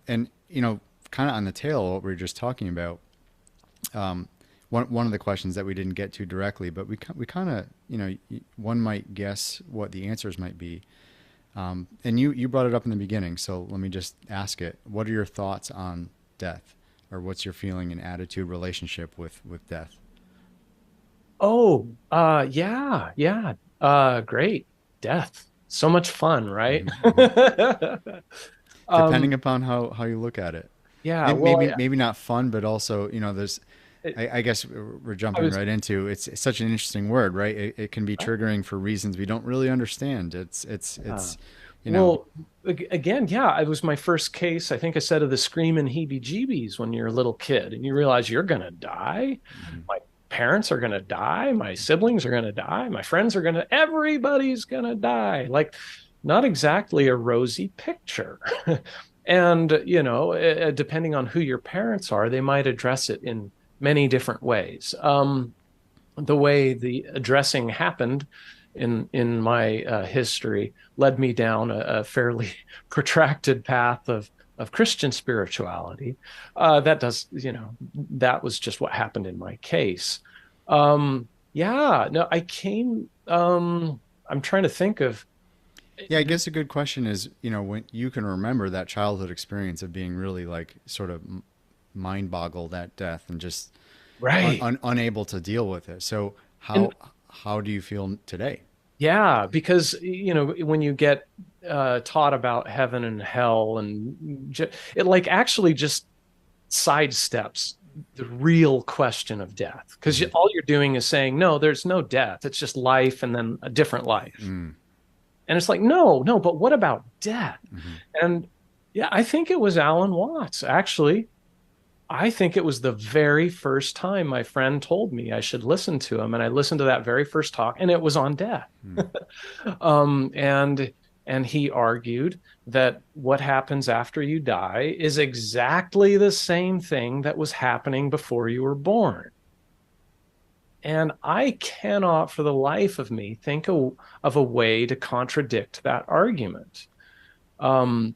And, kind of on the tail of what we were just talking about, one of the questions that we didn't get to directly, but we kind of, one might guess what the answers might be. And you brought it up in the beginning, so let me just ask it. What are your thoughts on death? Or what's your feeling and attitude relationship with death? Oh, yeah, yeah. Great. Death. So much fun, right? Hmm. Hmm. Depending Um, upon how you look at it. yeah, Maybe, well, maybe not fun, but also, there's, I, I guess we're I jumping was, right into it's such an interesting word, right? It can be triggering for reasons we don't really understand. uh, It's, you know, well, again, yeah, it was my first case. I think I said of the screaming heebie-jeebies when you're a little kid and you realize you're gonna die. mhm. My parents are gonna die. My siblings are gonna die. My friends are everybody's gonna die. Like, not exactly a rosy picture. And, depending on who your parents are, they might address it in many different ways. The way the addressing happened in my history led me down a fairly protracted path of Christian spirituality. That was just what happened in my case. Yeah, no, I came. I'm trying to think of. Yeah, I guess a good question is, when you can remember that childhood experience of being really like sort of mind boggled at death and just Right. unable to deal with it. So And how do you feel today? yeah, because when you get taught about heaven and hell, and it like actually just sidesteps the real question of death, because Hmm. all you're doing is saying, no, there's no death. It's just life and then a different life. Mm. And it's like, no, no, but what about death? Hmm. And yeah, I think it was Alan Watts, actually. I think it was the very first time my friend told me I should listen to him. And I listened to that very first talk, and it was on death. Mm. Um, and and he argued that what happens after you die is exactly the same thing that was happening before you were born. And I cannot for the life of me think of a way to contradict that argument. Um,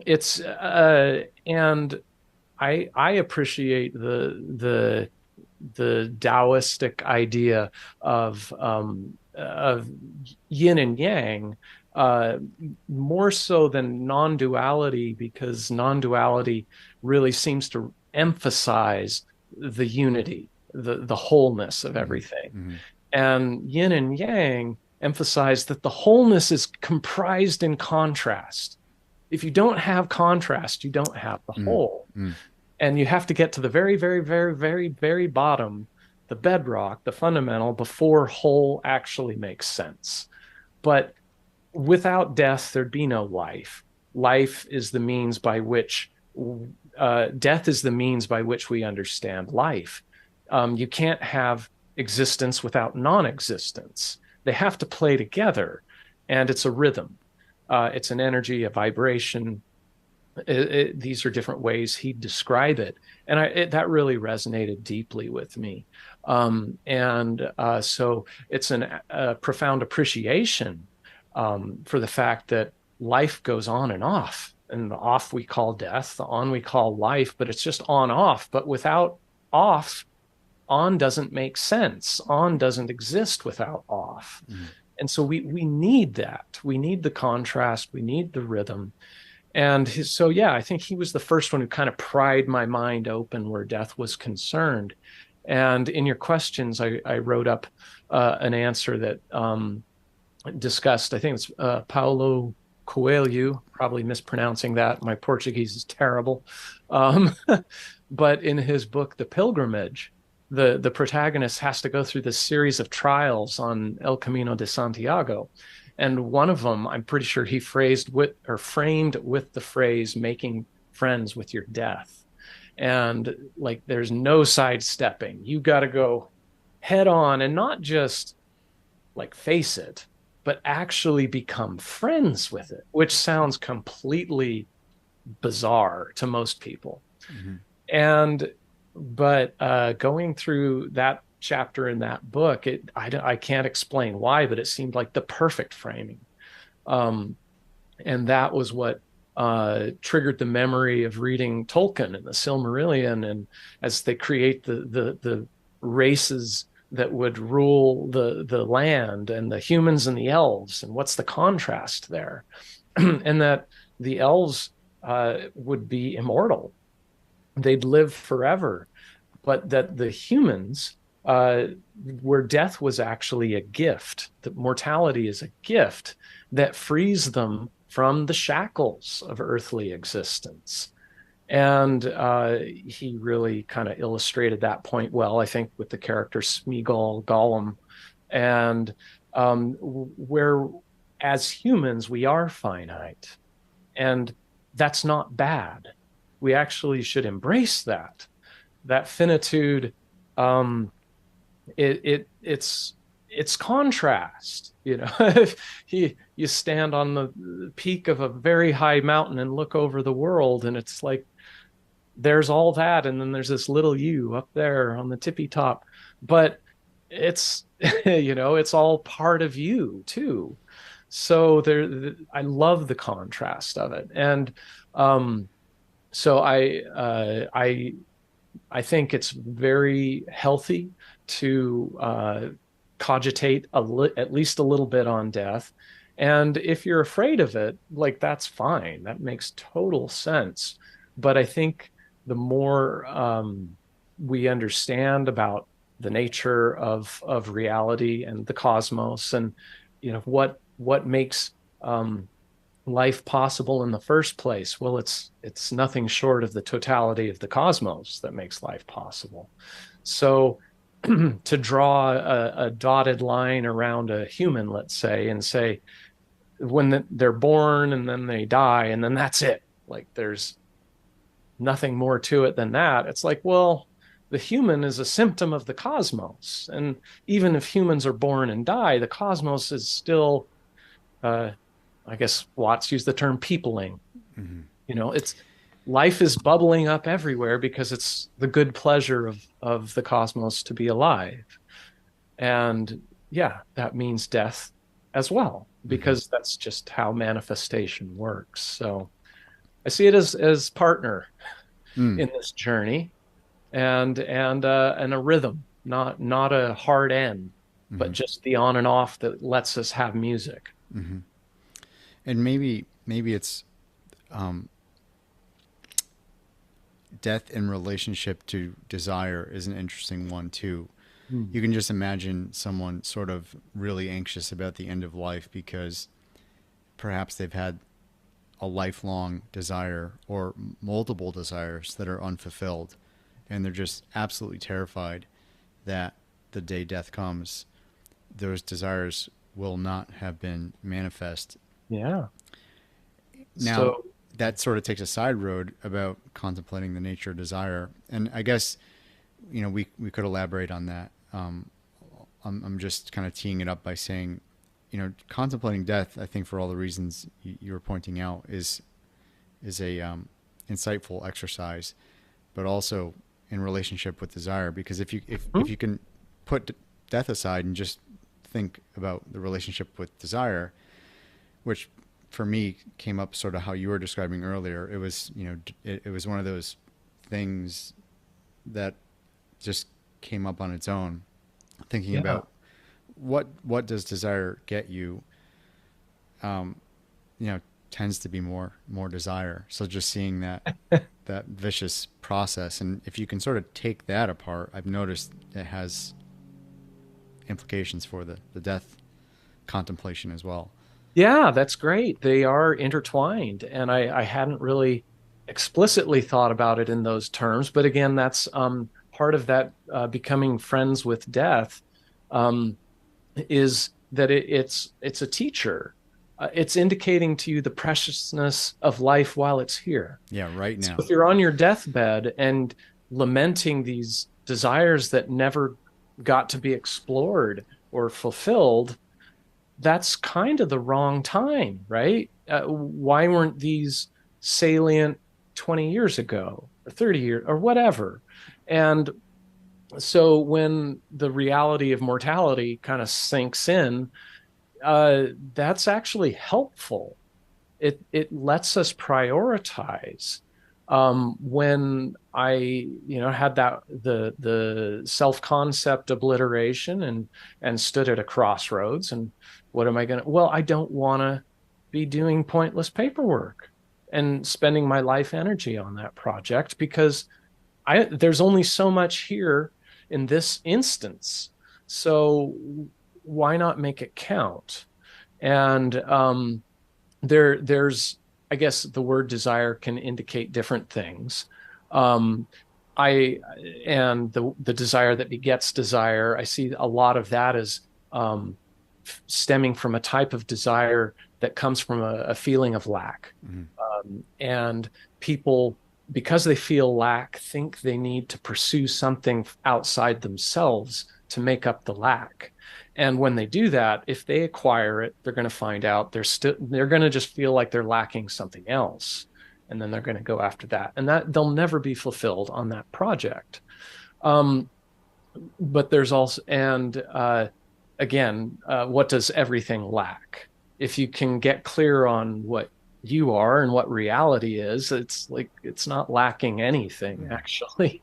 it's and I appreciate the Taoistic idea of yin and yang, uh, more so than non-duality, because non-duality really seems to emphasize the unity, the wholeness of Hmm. everything, Hmm. and yin and yang emphasize that the wholeness is comprised in contrast. If you don't have contrast, you don't have the Mm. whole. Mm. And you have to get to the very, very, very, very, very bottom, the bedrock, the fundamental, before whole actually makes sense. But without death, there'd be no life. Life is the means by which, death is the means by which we understand life. You can't have existence without non existence. They have to play together, and it's a rhythm. It's an energy, a vibration. These are different ways he'd describe it, and that really resonated deeply with me. So it's a profound appreciation for the fact that life goes on and off, and the off we call death, the on we call life, but it's just on off. But without off, on doesn't make sense. On doesn't exist without off. Mm. And so we need that. We need the contrast. We need the rhythm. And so, yeah, I think he was the first one who kind of pried my mind open where death was concerned. And in your questions, I wrote up an answer that discussed, I think it's Paulo Coelho, probably mispronouncing that. My Portuguese is terrible. Um, but in his book, The Pilgrimage, the protagonist has to go through this series of trials on El Camino de Santiago. And one of them, I'm pretty sure he phrased with or framed with the phrase making friends with your death. And like there's no sidestepping. You got to go head on and not just like face it, but actually become friends with it, which sounds completely bizarre to most people. Hmm. And but going through that chapter in that book, I can't explain why, but it seemed like the perfect framing. Um, and that was what triggered the memory of reading Tolkien and the Silmarillion, and as they create the races that would rule the land, and the humans and the elves, and what's the contrast there, and that the elves would be immortal, they'd live forever, but that the humans, uh, where death was actually a gift, that mortality is a gift that frees them from the shackles of earthly existence. And he really kind of illustrated that point well, I think, with the character Smeagol Gollum, and where as humans we are finite, and that's not bad. We actually should embrace that finitude. um it's contrast, you know. If you stand on the peak of a very high mountain and look over the world, and it's like there's all that, and then there's this little you up there on the tippy top, but it's you know, it's all part of you too. So there, I love the contrast of it. And so I think it's very healthy to cogitate at least a little bit on death. And if you're afraid of it, like, that's fine. That makes total sense. But I think the more we understand about the nature of reality and the cosmos, and you know what makes life possible in the first place, well, it's nothing short of the totality of the cosmos that makes life possible. So to draw a dotted line around a human, let's say, and say when they're born and then they die and then that's it, like there's nothing more to it than that, it's like, well, the human is a symptom of the cosmos, and even if humans are born and die, the cosmos is still, uh, I guess Watts used the term peopling. Mm-hmm. You know, it's life is bubbling up everywhere because it's the good pleasure of the cosmos to be alive. And yeah, that means death as well, Mm-hmm. because that's just how manifestation works. So I see it as partner Mm. in this journey, and a rhythm, not a hard end, but Mm-hmm. just the on and off that lets us have music. Mm-hmm. And maybe it's um, death in relationship to desire is an interesting one too. Mm. You can just imagine someone sort of really anxious about the end of life because perhaps they've had a lifelong desire or multiple desires that are unfulfilled, and they're just absolutely terrified that the day death comes, those desires will not have been manifest. Yeah. Now, So that sort of takes a side road about contemplating the nature of desire, and I guess we could elaborate on that. I'm just kind of teeing it up by saying, contemplating death, I think for all the reasons you were pointing out, is a insightful exercise, but also in relationship with desire. Because if you can put death aside and just think about the relationship with desire, which for me came up sort of how you were describing earlier, it was it was one of those things that just came up on its own. Thinking yeah. about what does desire get you, um, tends to be more desire. So just seeing that vicious process, and if you can sort of take that apart, I've noticed it has implications for the death contemplation as well. Yeah, that's great. They are intertwined, and I hadn't really explicitly thought about it in those terms. But again, that's part of that becoming friends with death, um, is that it's a teacher. It's indicating to you the preciousness of life while it's here. Yeah, right So now. if you're on your deathbed and lamenting these desires that never got to be explored or fulfilled, that's kind of the wrong time, right? Why weren't these salient 20 years ago or 30 years or whatever? And so when the reality of mortality kind of sinks in, that's actually helpful. it lets us prioritize. When I, had that the self-concept obliteration and stood at a crossroads, and what am I gonna? Well, I don't want to be doing pointless paperwork and spending my life energy on that project, because there's only so much here in this instance. So why not make it count? And there's, I guess the word desire can indicate different things. Um, I and the desire that begets desire, I see a lot of that as um, stemming from a type of desire that comes from a feeling of lack. Mhm. And people, because they feel lack, think they need to pursue something outside themselves to make up the lack. And when they do that, if they acquire it, they're going to find out they're going to just feel like they're lacking something else. And then they're going to go after that. And that they'll never be fulfilled on that project. Um, but there's also, and again, what does everything lack? If you can get clear on what you are and what reality is, it's like it's not lacking anything, Mhm. actually.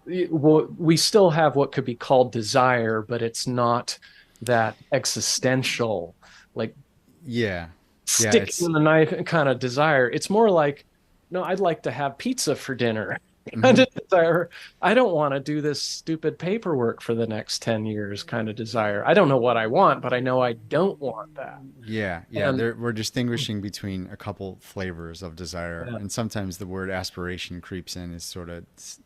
We still have what could be called desire, but it's not that existential, like Yeah. Yeah. stick in the knife kind of desire. It's more like, no, I'd like to have pizza for dinner kind Mhm. of desire. I don't want to do this stupid paperwork for the next 10 years kind of desire. I don't know what I want, but I know I don't want that. Yeah, yeah. And We're distinguishing between a couple flavors of desire, yeah, and sometimes the word aspiration creeps in as sort of,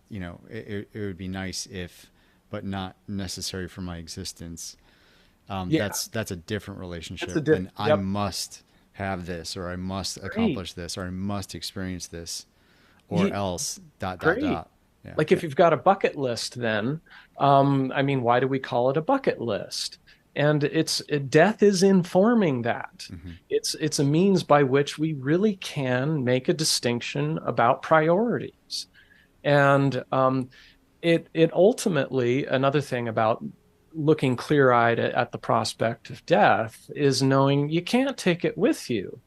it would be nice if, but not necessary for my existence. yeah, That's a different that's a relationship diff. than I Yep, must have this, or I must great. accomplish this, or I must experience this, or Ye- else dot dot Great. dot. Yeah. Like if you've got a bucket list, then, I mean, why do we call it a bucket list? And death is informing that. Hmm. It's a means by which we really can make a distinction about priorities. And it ultimately, another thing about looking clear-eyed at the prospect of death is knowing you can't take it with you.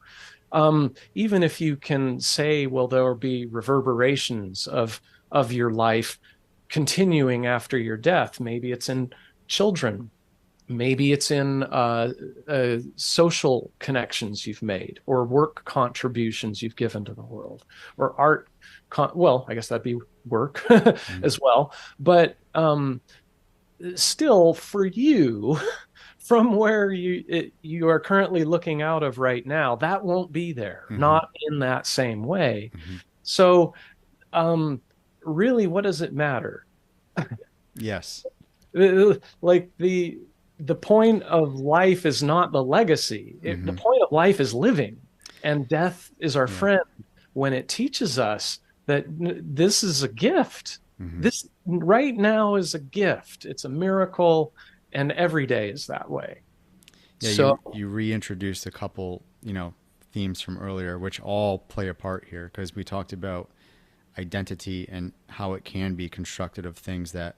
Even if you can say, well, there will be reverberations of your life continuing after your death. Maybe it's in children. Maybe it's in social connections you've made, or work contributions you've given to the world, or art. Well, I guess that'd be work Hmm. as well. But still, for you, from where you are currently looking out of right now, that won't be there, Hmm. not in that same way. Hmm. So, um, really, what does it matter? Yes. Like the point of life is not the legacy. The Hmm. point of life is living, and death is our Yeah. friend when it teaches us that this is a gift. Hmm. This right now is a gift. It's a miracle, and every day is that way. Yeah, So, you reintroduced a couple, themes from earlier, which all play a part here because we talked about identity and how it can be constructed of things that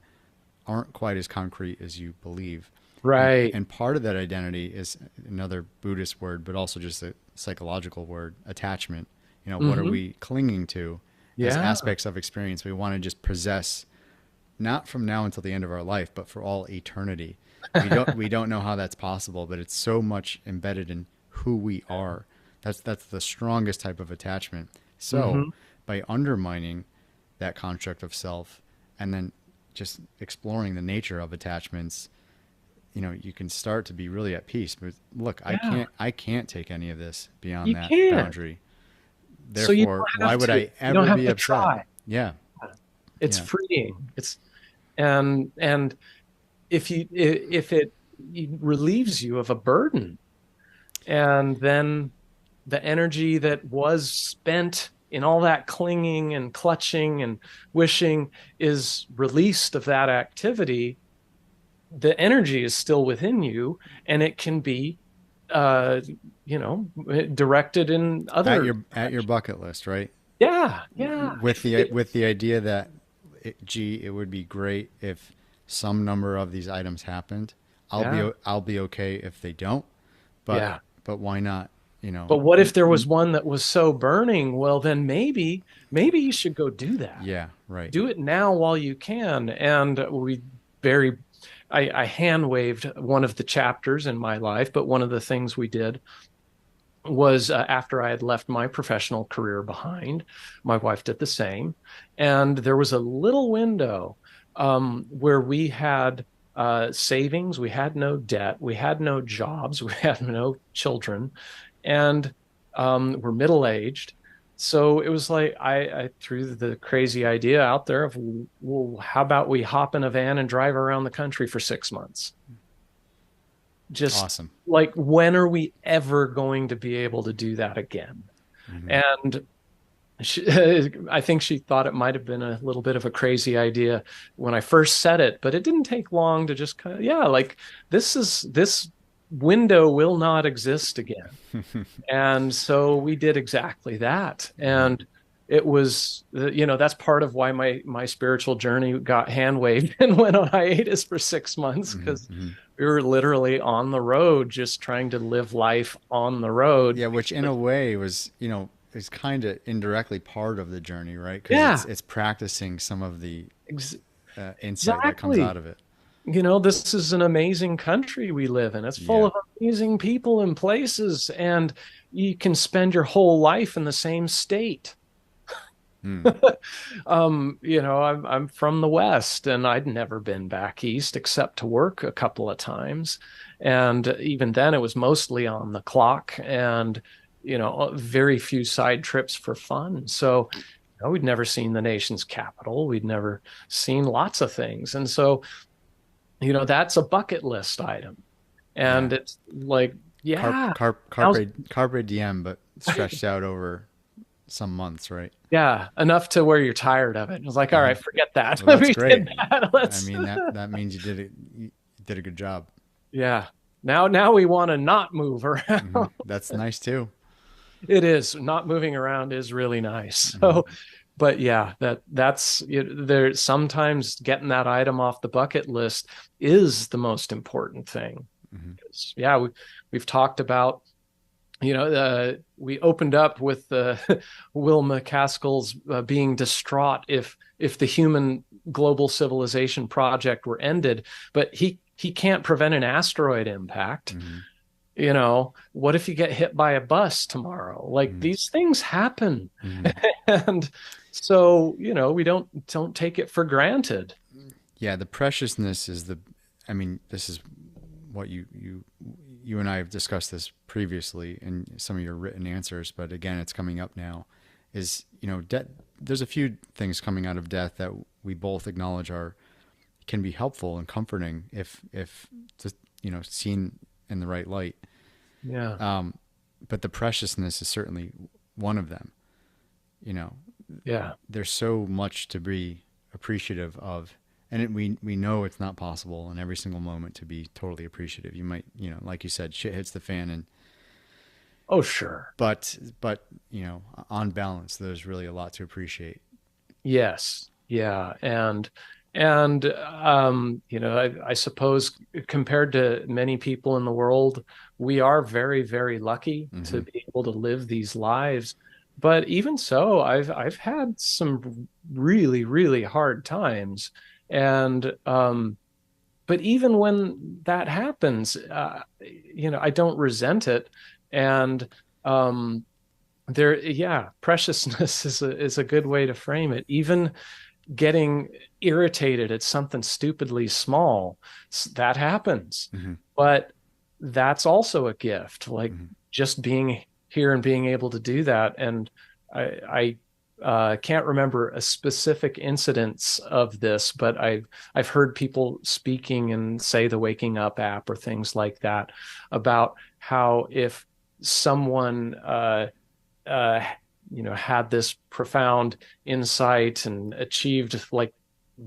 aren't quite as concrete as you believe. And right. and part of that identity is another Buddhist word, but also just a psychological word, attachment. What are Hmm. we clinging to as Yeah. aspects of experience we want to just possess, not from now until the end of our life, but for all eternity. We don't know how that's possible, but it's so much embedded in who we are. That's the strongest type of attachment. So Hmm. by undermining that construct of self and then just exploring the nature of attachments, you can start to be really at peace. But look, I Yeah. can't I can't take any of this beyond You that can. boundary. So you Therefore, don't why have would to. I You don't ever have be to upset? try. Yeah. It's Yeah. freeing. It's and if it relieves you of a burden, and then the energy that was spent in all that clinging and clutching and wishing is released of that activity, the energy is still within you, and it can be uh you know directed in At other your directions. bucket list, right? Yeah, yeah. With the idea that gee, it would be great if some number of these items happened. Yeah, I'll be okay if they don't, but yeah. why not you know, But what if there was one that was so burning? Well, then maybe you should go do that. yeah, right. Do it now while you can. And very, I hand waved one of the chapters in my life, but one of the things we did was after I had left my professional career behind, my wife did the same. And there was a little window where we had savings, we had no debt, we had no jobs, we had no children, and we're middle aged. So it was like I threw the crazy idea out there of, well, how about we hop in a van and drive around the country for 6 months? Just Awesome. like, when are we ever going to be able to do that again? Hmm. And she, I think she thought it might have been a little bit of a crazy idea when I first said it, but it didn't take long to just kind of, yeah, like, this window will not exist again. And so we did exactly that. Hmm. And it was, that's part of why my spiritual journey got hand waved and went on hiatus for 6 months, Hmm. because Hmm. we were literally on the road, just trying to live life on the road. Yeah, which in a way was, is kind of indirectly part of the journey, right? Because Yeah, it's practicing some of the ex insight that comes out exactly. of it. This is an amazing country we live in. It's full Yeah. of amazing people and places, and you can spend your whole life in the same state. Mm. I'm from the West, and I'd never been back east except to work a couple of times. And even then, it was mostly on the clock, and very few side trips for fun. So, we'd never seen the nation's capital. We'd never seen lots of things. And so, that's a bucket list item. Yeah. And it's like, yeah, how's Carpe diem, but stretched out over some months, right? yeah, enough to where you're tired of it. It's like, all Hmm. right, forget that. Well, that's We great. did that. I Let's mean, that means you did a good job. yeah. Now we want to not move around. Hmm. That's nice too. It is, not moving around is really nice. Hmm. So, but yeah, that's there. Sometimes getting that item off the bucket list is the most important thing. Hmm. 'Cause, yeah, we've talked about, we opened up with Will McCaskill's being distraught if the human global civilization project were ended, but he can't prevent an asteroid impact. Hmm. What if you get hit by a bus tomorrow? Like, Hmm. these things happen. Hmm. And so, we don't take it for granted. Yeah, the preciousness is I mean, this is what you and I have discussed this previously in some of your written answers, but again, it's coming up now. Is death? There's a few things coming out of death that we both acknowledge can be helpful and comforting if just seen in the right light. Yeah. But the preciousness is certainly one of them. You know, Yeah. there's so much to be appreciative of, and we know it's not possible in every single moment to be totally appreciative. You might, like you said, shit hits the fan, and Oh, sure. but on balance, there's really a lot to appreciate. Yes. Yeah. And I suppose, compared to many people in the world, we are very, very lucky to Hmm. be able to live these lives. But even so, I've had some really, really hard times. And but even when that happens, I don't resent it. And um yeah, preciousness is a good way to frame it. Even getting irritated at something stupidly small, that happens. Hmm. But that's also a gift, like Hmm. just being here and being able to do that. And I can't remember a specific incidence of this, but I've heard people speaking and say the Waking Up app or things like that, about how if someone uh, had this profound insight and achieved, like,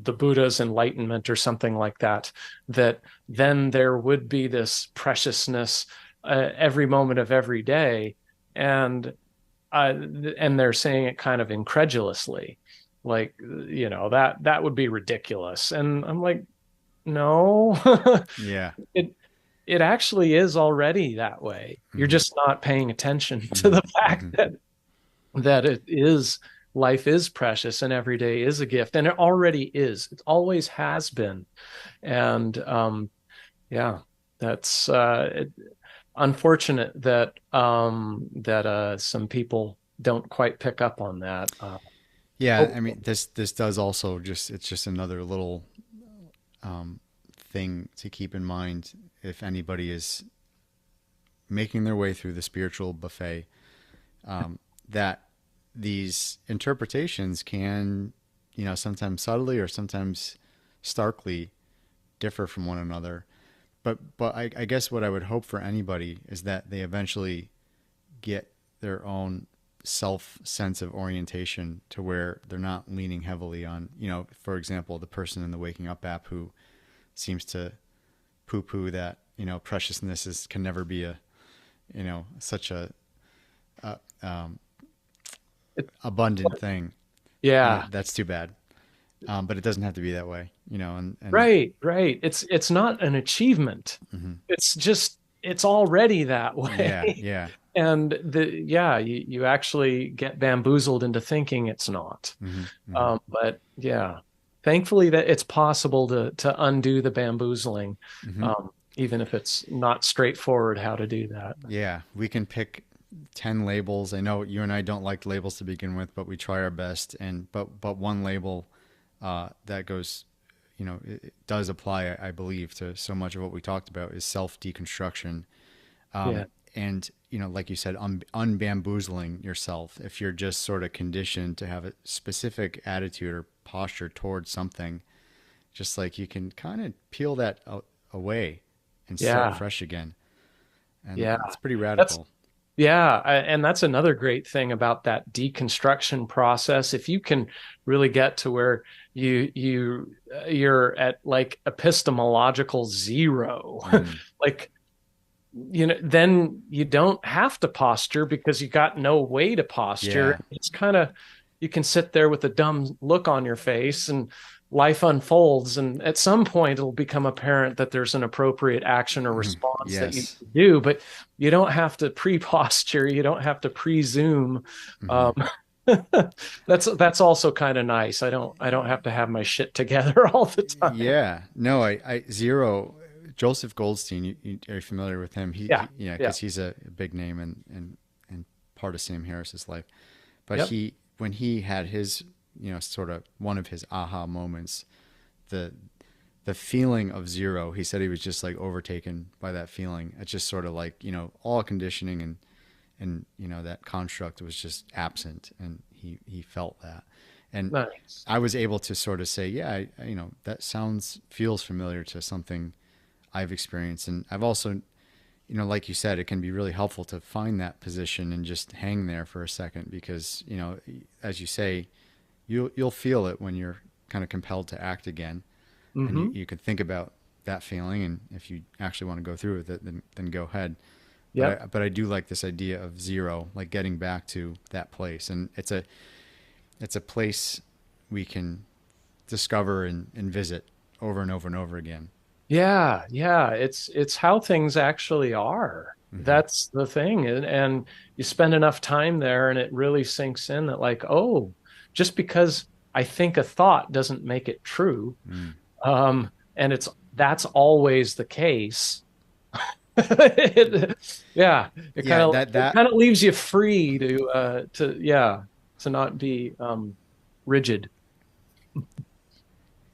the Buddha's enlightenment or something like that, that then there would be this preciousness every moment of every day. And and they're saying it kind of incredulously, like, that would be ridiculous. And I'm like, no. Yeah. it it actually is already that way. You're Hmm. just not paying attention to Hmm. the fact Hmm. that it is life is precious and every day is a gift, and it already is. It always has been. And yeah, that's unfortunate that some people don't quite pick up on that. Yeah, I Hope, mean, this does also just it's just another little um, thing to keep in mind if anybody is making their way through the spiritual buffet, that these interpretations can, sometimes subtly or sometimes starkly differ from one another. But I guess what I would hope for anybody is that they eventually get their own self sense of orientation to where they're not leaning heavily on, for example, the person in the Waking Up app who seems to poo poo that, preciousness can never be such a it, abundant thing. yeah, That's too bad. But it doesn't have to be that way, and right, right. It's not an achievement. mhm. It's just it's already that Yeah, way. yeah. And yeah, you actually get bamboozled into thinking it's not. Hmm. Hmm. But yeah, thankfully that it's possible to undo the bamboozling, Hmm. um, even if it's not straightforward how to do that. Yeah, we can pick 10 labels. I know you and I don't like labels to begin with, but we try our best. And but one label that goes, it does apply, I believe, to so much of what we talked about is self deconstruction. Yeah, And like you said, unbamboozling yourself. If you're just sort of conditioned to have a specific attitude or posture towards something, just like you can kind of peel that away and start yeah, fresh again. And yeah. it's pretty That's radical. Yeah, and that's another great thing about that deconstruction process. If you can really get to where you're at like epistemological zero, Mm. like then you don't have to posture because you got no way to posture. Yeah. It's kind of you can sit there with a dumb look on your face and life unfolds. And at some point, it'll become apparent that there's an appropriate action or Mhm. response that you Yes. do, but you don't have to pre-posture. You don't have to pre-zoom. Hmm. Um, that's also kind of nice. I don't have to have my shit together all the time. Yeah. No, I zero. Joseph Goldstein. Are you familiar with him? Yeah. Yeah, Yeah. because he's a big name and part of Sam Harris's life. But Yep. when he had his, sort of one of his aha moments, the the feeling of zero, he said he was just like overtaken by that feeling. It's just sort of like, all conditioning and that construct was just absent, and he felt that. And Nice. I was able to sort of say, yeah, that feels familiar to something I've experienced. And I've also, like you said, it can be really helpful to find that position and just hang there for a second because, as you say, you'll feel it when you're kind of compelled to act again. And Hmm. you can think about that feeling. And if you actually want to go through with it, then go ahead. Yep. But I do like this idea of zero, like getting back to that place. And it's a place we can discover and visit over and over and over again. Yeah, yeah, it's how things actually are. Hmm. That's the thing. And you spend enough time there and it really sinks in that like, oh, just because I think a thought doesn't make it true. Mm. And that's always the case. Yeah, it kind Yeah, of that it that kind of leaves you free to yeah, to not be rigid.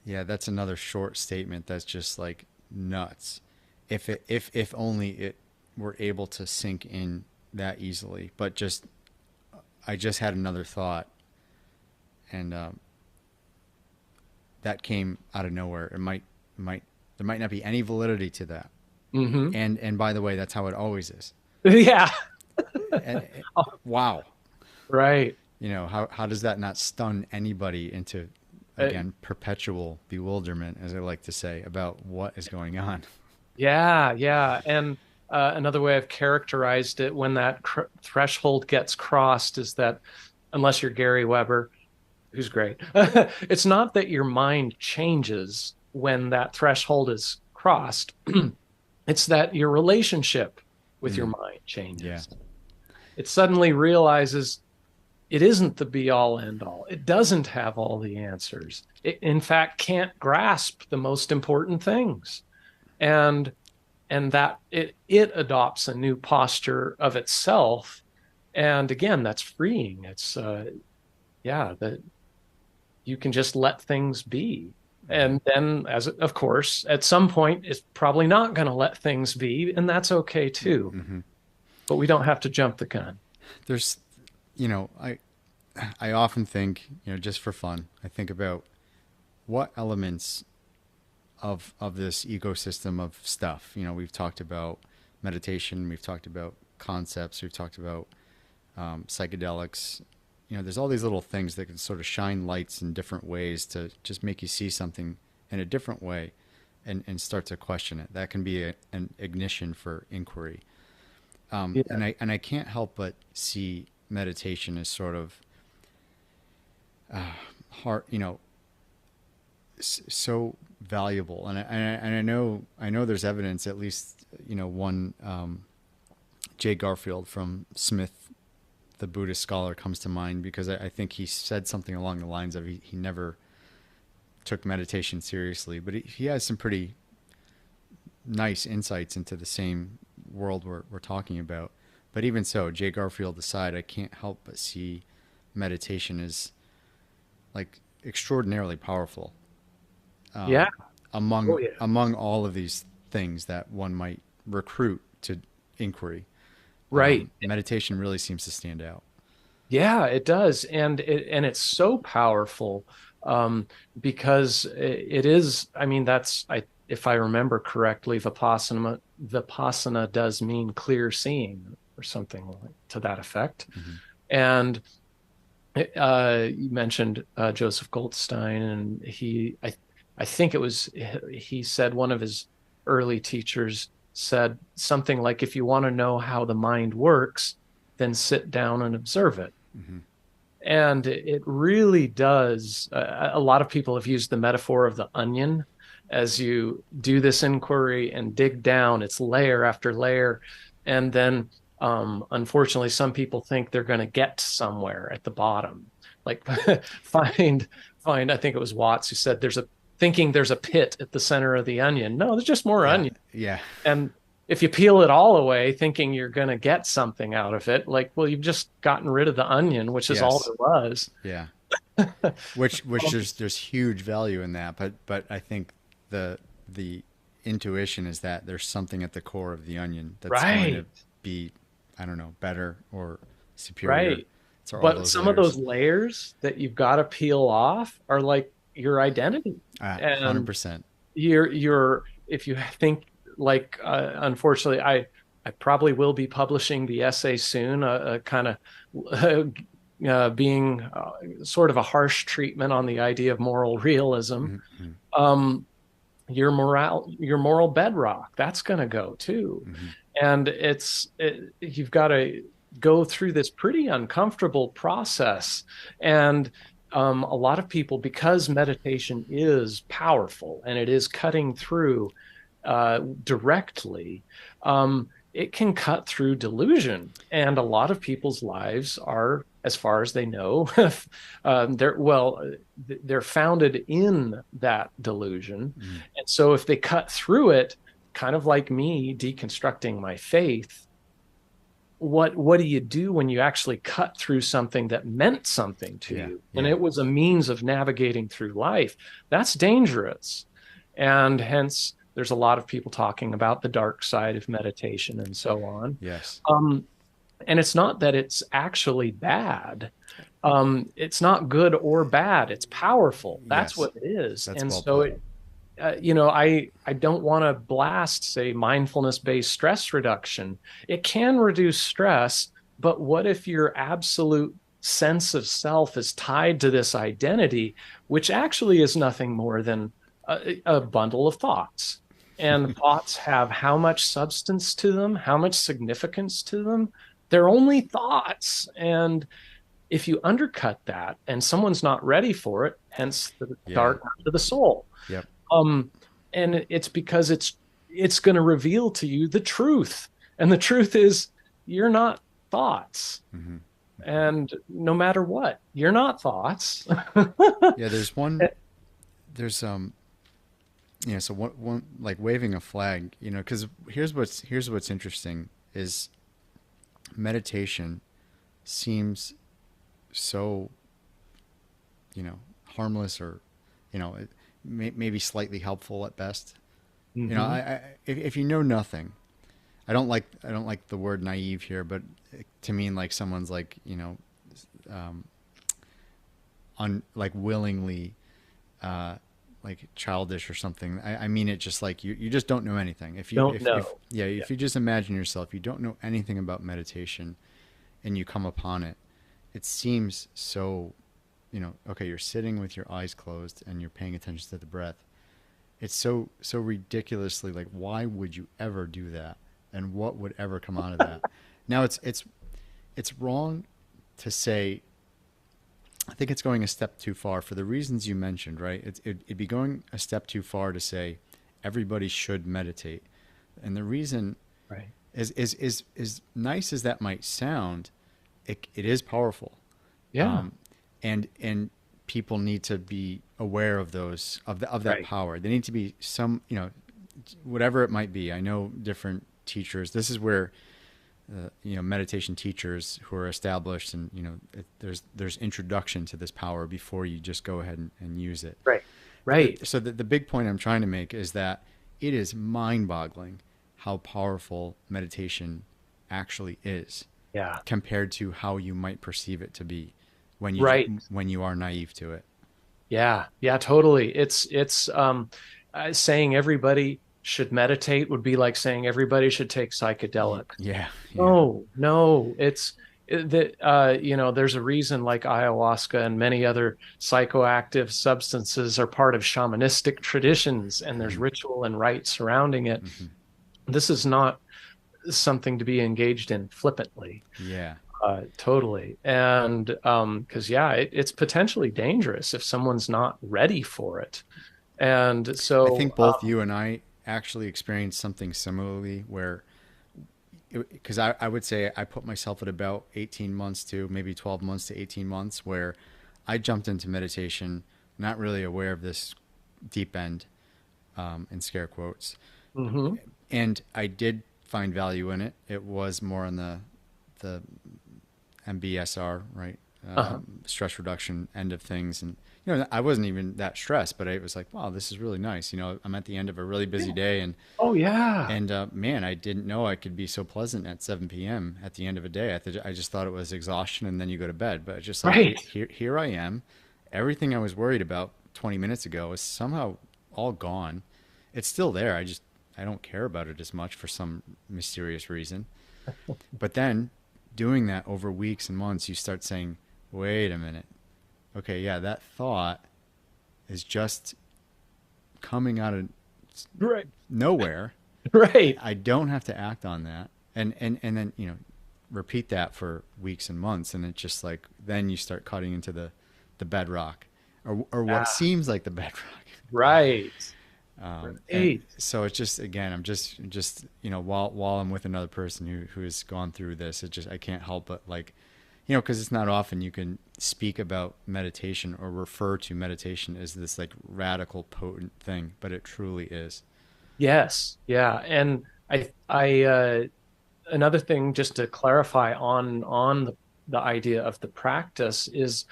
yeah, that's another short statement that's just like nuts. If only it were able to sink in that easily. But just I just had another thought, and that came out of nowhere. It might there might not be any validity to that. Hmm. And by the way, that's how it always is. Yeah, And, wow. right. How does that not stun anybody into, Uh, again, perpetual bewilderment, as I like to say, about what is going on? Yeah, yeah. And another way I've characterized it when that threshold gets crossed is that unless you're Gary Weber, who's great, it's not that your mind changes when that threshold is crossed. It's that your relationship with your Mm, mind yeah. changes. It suddenly realizes it isn't the be all end all. It doesn't have all the answers. It, in fact, can't grasp the most important things. And that it adopts a new posture of itself. And again, that's freeing. It's yeah, that you can just let things be. Hmm. And then, as of course, at some point, it's probably not going to let things be, and that's okay too. Hmm. But we don't have to jump the gun. There's, you know, I often think, just for fun, I think about what elements of this ecosystem of stuff. We've talked about meditation, we've talked about concepts, we've talked about psychedelics. There's all these little things that can sort of shine lights in different ways to just make you see something in a different way and start to question it. That can be an ignition for inquiry. Yeah. And I can't help but see meditation as sort of hard, so valuable. And I know there's evidence, at least, one, Jay Garfield from Smith, the Buddhist scholar, comes to mind because I think he said something along the lines of he never took meditation seriously, but he has some pretty nice insights into the same world we're talking about. But even so, Jay Garfield aside, I can't help but see meditation as like extraordinarily powerful, Yeah. um, Oh, among yeah. among all of these things that one might recruit to inquiry. Right. Meditation really seems to stand out. Yeah, it does. And it's so powerful because it is, I mean, if I remember correctly, Vipassana does mean clear seeing or something to that effect. Hmm. And you mentioned Joseph Goldstein, and I think it was, he said one of his early teachers said something like, if you want to know how the mind works, then sit down and observe it. Hmm. And it really does. A lot of people have used the metaphor of the onion. As you do this inquiry and dig down, it's layer after layer. And then, unfortunately, some people think they're going to get somewhere at the bottom. Like find, I think it was Watts who said thinking there's a pit at the center of the onion. No, there's just more Yeah, onion. yeah, And if you peel it all away thinking you're going to get something out of it, like, well, you've just gotten rid of the onion, which is all yes, there was. yeah. Which there's huge value in that, but I think the intuition is that there's something at the core of the onion that's going Right, to be, I don't know, better or superior right. to all But those some of layers. those layers that you've got to peel off are like your identity. And 100%. if you think like, unfortunately, I probably will be publishing the essay soon, a kind of being sort of a harsh treatment on the idea of moral realism. Mm-hmm. Um, your moral bedrock, that's going to go too. Hmm. And you've got to go through this pretty uncomfortable process. And a lot of people, because meditation is powerful and it is cutting through directly, it can cut through delusion. And a lot of people's lives are, as far as they know, they're founded in that delusion. Hmm. And so if they cut through it, kind of like me deconstructing my faith, what do you do when you actually cut through something that meant something to Yeah, you, when yeah. it was a means of navigating through life? That's dangerous. And hence there's a lot of people talking about the dark side of meditation and so on. Yes. um, and it's not that it's actually bad. It's not good or bad, it's powerful. That's Yes. what it is. That's And well so put. it I don't want to blast, say, mindfulness-based stress reduction. It can reduce stress, but what if your absolute sense of self is tied to this identity, which actually is nothing more than a bundle of thoughts? And thoughts have how much substance to them, how much significance to them? They're only thoughts. And if you undercut that and someone's not ready for it, hence the Yeah. dark night of the soul. Yep. um, and it's because it's it's going to reveal to you the truth. And the truth is, you're not thoughts. Hmm. Hmm. And no matter what, you're not thoughts. Yeah, there's yeah, so one like waving a flag, because here's what's interesting is meditation seems so, harmless, or, maybe slightly helpful at best. Hmm. If you know nothing, I don't like the word naive here, but to mean like someone's like, um, like willingly, uh, like childish or something. I mean it just like you just don't know anything. If you Don't if know. yeah, Yeah. if you just imagine yourself, you don't know anything about meditation, and you come upon it, it seems so, okay, you're sitting with your eyes closed and you're paying attention to the breath. It's so ridiculously like, why would you ever do that? And what would ever come out of that? Now it's wrong to say. I think it's going a step too far for the reasons you mentioned, right? It'd be going a step too far to say everybody should meditate. And the reason Right. is nice as that might sound, it is powerful. Yeah. Um, and people need to be aware of that Right. power. They need to be some, whatever it might be. I know different teachers. This is where meditation teachers who are established, and there's introduction to this power before you just go ahead and use it. Right. Right. So the big point I'm trying to make is that it is mind-boggling how powerful meditation actually is Yeah. compared to how you might perceive it to be Right. when you are naive to it. Yeah. Yeah, totally. It's saying everybody should meditate would be like saying everybody should take psychedelics. Yeah, yeah. No, no, there's a reason like ayahuasca and many other psychoactive substances are part of shamanistic traditions, and there's ritual and rite surrounding it. Hmm. This is not something to be engaged in flippantly. Yeah. Totally. And because, yeah, it's potentially dangerous if someone's not ready for it. And I so, think both you and I actually experienced something similarly where, because I would say I put myself at about 18 months to maybe 12 months to 18 months where I jumped into meditation, not really aware of this deep end, in scare quotes. mhm, And I did find value in it. It was more on the MBSR, right? uh-huh. Stress reduction end of things. And, I wasn't even that stressed, but it was like, wow, this is really nice. I'm at the end of a really busy Yeah. day, and Oh, yeah. man, I didn't know I could be so pleasant at 7 p.m. at the end of a day. I just thought it was exhaustion, and then you go to bed. But it's just like, Right. here I am. Everything I was worried about 20 minutes ago is somehow all gone. It's still there. I don't care about it as much for some mysterious reason. But then doing that over weeks and months, you start saying, wait a minute. Okay, yeah, that thought is just coming out of Right. nowhere. Right. I don't have to act on that. And then, repeat that for weeks and months, and it's just like then you start cutting into the bedrock, or what Yeah. seems like the bedrock. Right. And Right. so it's just, again, I'm just while I'm with another person who has gone through this, it just, I can't help but like, because it's not often you can speak about meditation or refer to meditation as this like radical potent thing, but it truly is. Yes. Yeah. And another thing just to clarify on the idea of the practice is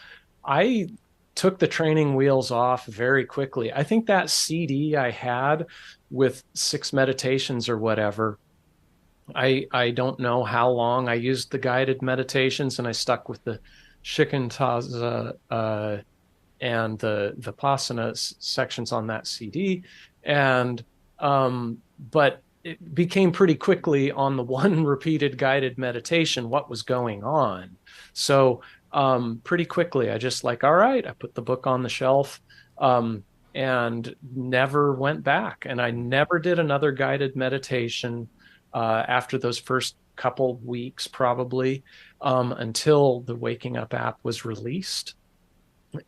I took the training wheels off very quickly. I think that CD I had with 6 meditations or whatever, I don't know how long I used the guided meditations, and I stuck with the Shikantaza and the Vipassana sections on that CD. And but it became pretty quickly on the one repeated guided meditation what was going on. So pretty quickly, I just like, all right, I put the book on the shelf, and never went back. And I never did another guided meditation after those first couple weeks, probably, until the Waking Up app was released.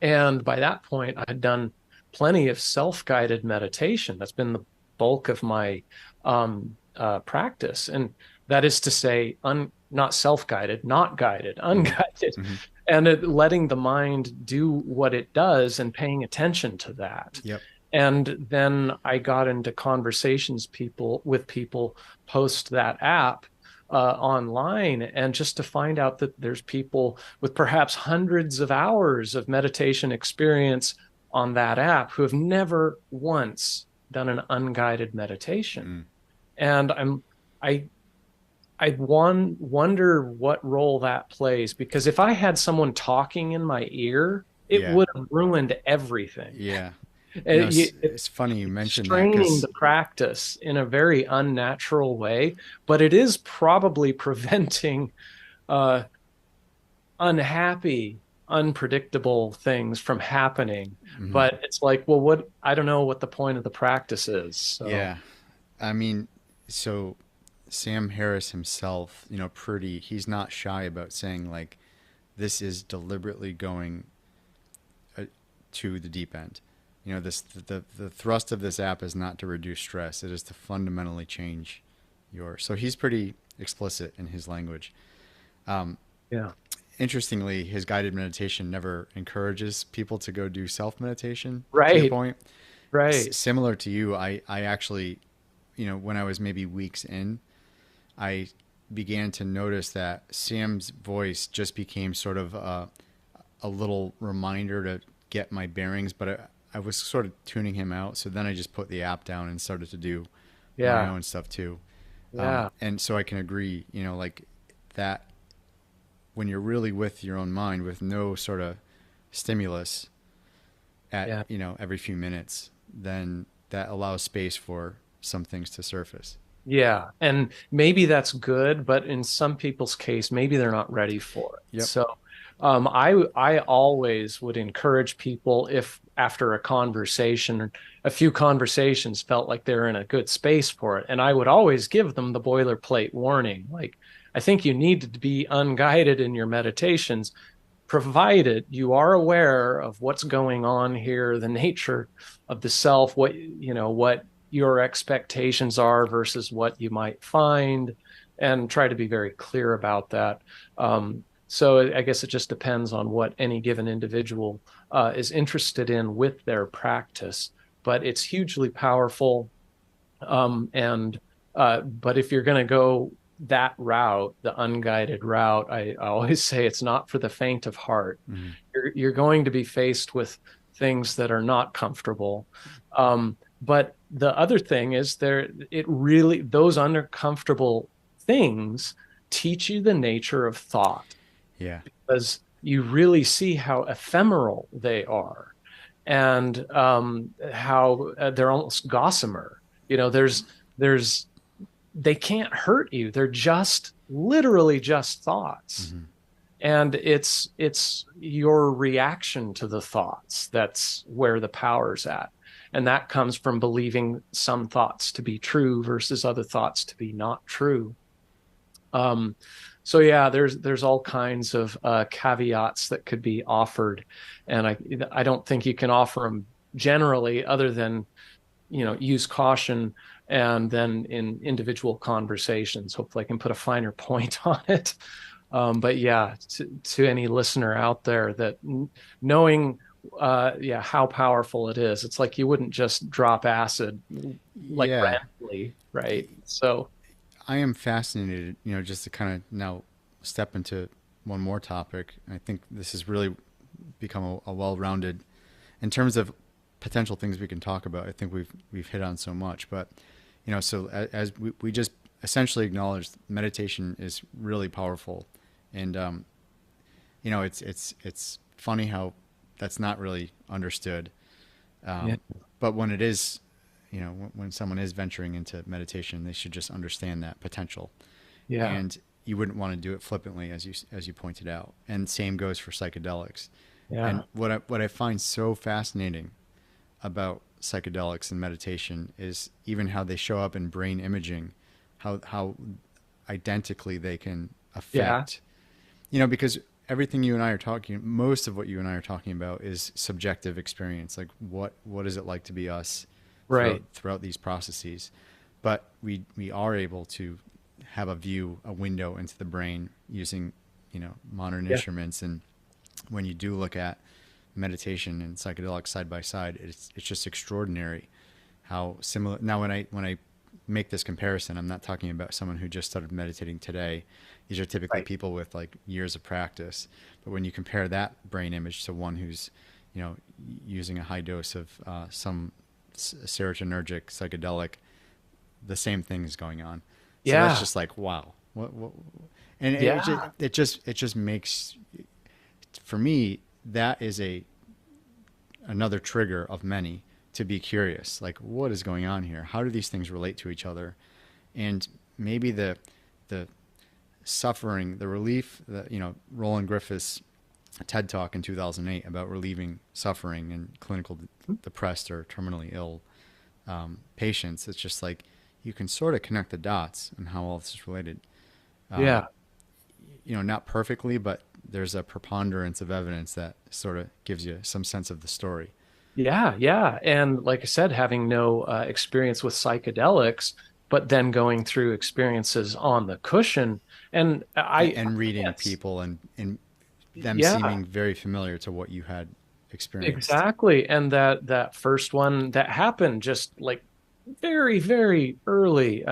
And by that point, I had done plenty of self guided meditation. That's been the bulk of my practice. And that is to say, not self-guided, not guided, Hmm. unguided, Hmm. and letting the mind do what it does and paying attention to that. Yep. And then I got into conversations with people post that app online, and just to find out that there's people with perhaps hundreds of hours of meditation experience on that app who have never once done an unguided meditation. Mm. And I wonder what role that plays, because if I had someone talking in my ear, it Yeah. would have ruined everything. Yeah. It's It's funny you mentioned that straining because the practice in a very unnatural way, but it is probably preventing uh, unhappy, unpredictable things from happening. But it's like, well, what, I don't know what the point of the practice is. So, yeah, I mean, so Sam Harris himself, he's not shy about saying like this is deliberately going uh, to the deep end. The thrust of this app is not to reduce stress; it is to fundamentally change your. So he's pretty explicit in his language. Um, yeah, Interestingly, his guided meditation never encourages people to go do self meditation. To your right, point, right. similar to you, I actually, when I was maybe weeks in, I began to notice that Sam's voice just became sort of a little reminder to get my bearings, but I was sort of tuning him out. So then I just put the app down and started to do my Yeah, own stuff too. yeah, And so I can agree, like that when you're really with your own mind with no sort of stimulus at, yeah. every few minutes, then that allows space for some things to surface. Yeah, and maybe that's good, but in some people's case, maybe they're not ready for it. Yep. So, I always would encourage people, if after a conversation, a few conversations felt like they're in a good space for it, and I would always give them the boilerplate warning, like, I think you need to be unguided in your meditations, provided you are aware of what's going on here, the nature of the self, what your expectations are versus what you might find, and try to be very clear about that. So I guess it just depends on what any given individual is interested in with their practice, but it's hugely powerful. And but if you're going to go that route, the unguided route, I always say it's not for the faint of heart. Mm-hmm. You're going to be faced with things that are not comfortable. But the other thing is it really, those uncomfortable things teach you the nature of thought, Yeah. because you really see how ephemeral they are, and how they're almost gossamer. There's they can't hurt you. They're just literally just thoughts. Mm-hmm. And it's your reaction to the thoughts that's where the power's at. And that comes from believing some thoughts to be true versus other thoughts to be not true. Um, so yeah, there's all kinds of caveats that could be offered, and I don't think you can offer them generally, other than use caution, and then in individual conversations. Hopefully, I can put a finer point on it. But yeah, to any listener out there, that knowing yeah, how powerful it is. It's like you wouldn't just drop acid like Yeah. randomly, right? So I am fascinated, just to kind of now step into one more topic. I think this has really become a well-rounded in terms of potential things we can talk about. I think we've hit on so much, but so as we just essentially acknowledged, meditation is really powerful, and it's funny how that's not really understood. yeah, But when it is, when someone is venturing into meditation, they should just understand that potential, yeah, and you wouldn't want to do it flippantly, as you pointed out. And same goes for psychedelics. yeah, And what I find so fascinating about psychedelics and meditation is even how they show up in brain imaging, how identically they can yeah, affect, because everything you and I are talking, most of what you and I are talking about is subjective experience. Like what is it like to be us right, throughout these processes? but we are able to have a window into the brain using, modern Yeah. instruments. And when you do look at meditation and psychedelics side by side, it's just extraordinary how similar. Now, when I make this comparison, I'm not talking about someone who just started meditating today. These are typically Right. people with like years of practice. But when you compare that brain image to one who's, using a high dose of some serotonergic psychedelic, the same thing is going on. So that's Yeah. just like, wow. What and Yeah. it just makes, for me, that is another trigger of many to be curious. Like, what is going on here? How do these things relate to each other? And maybe the suffering, the relief that, Roland Griffiths TED Talk in 2008 about relieving suffering in clinical depressed or terminally ill patients. It's just like you can sort of connect the dots and how all this is related. Um, Yeah. not perfectly, but there's a preponderance of evidence that sort of gives you some sense of the story. Yeah, yeah. And like I said, having no experience with psychedelics, but then going through experiences on the cushion. And And reading it's, people and them yeah, seeming very familiar to what you had experienced. exactly. And that first one that happened just like very, very early.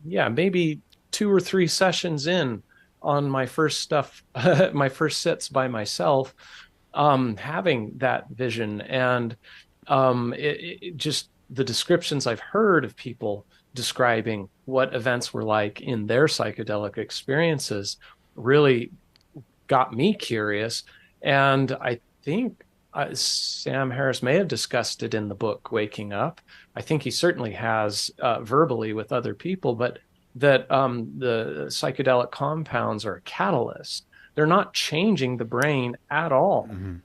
Yeah, maybe 2 or 3 sessions in on my first stuff, my first sits by myself, having that vision. And it just the descriptions I've heard of people describing what events were like in their psychedelic experiences really got me curious. And I think Sam Harris may have discussed it in the book Waking Up. I think he certainly has verbally with other people, but that the psychedelic compounds are a catalyst. They're not changing the brain at all. Mm-hmm.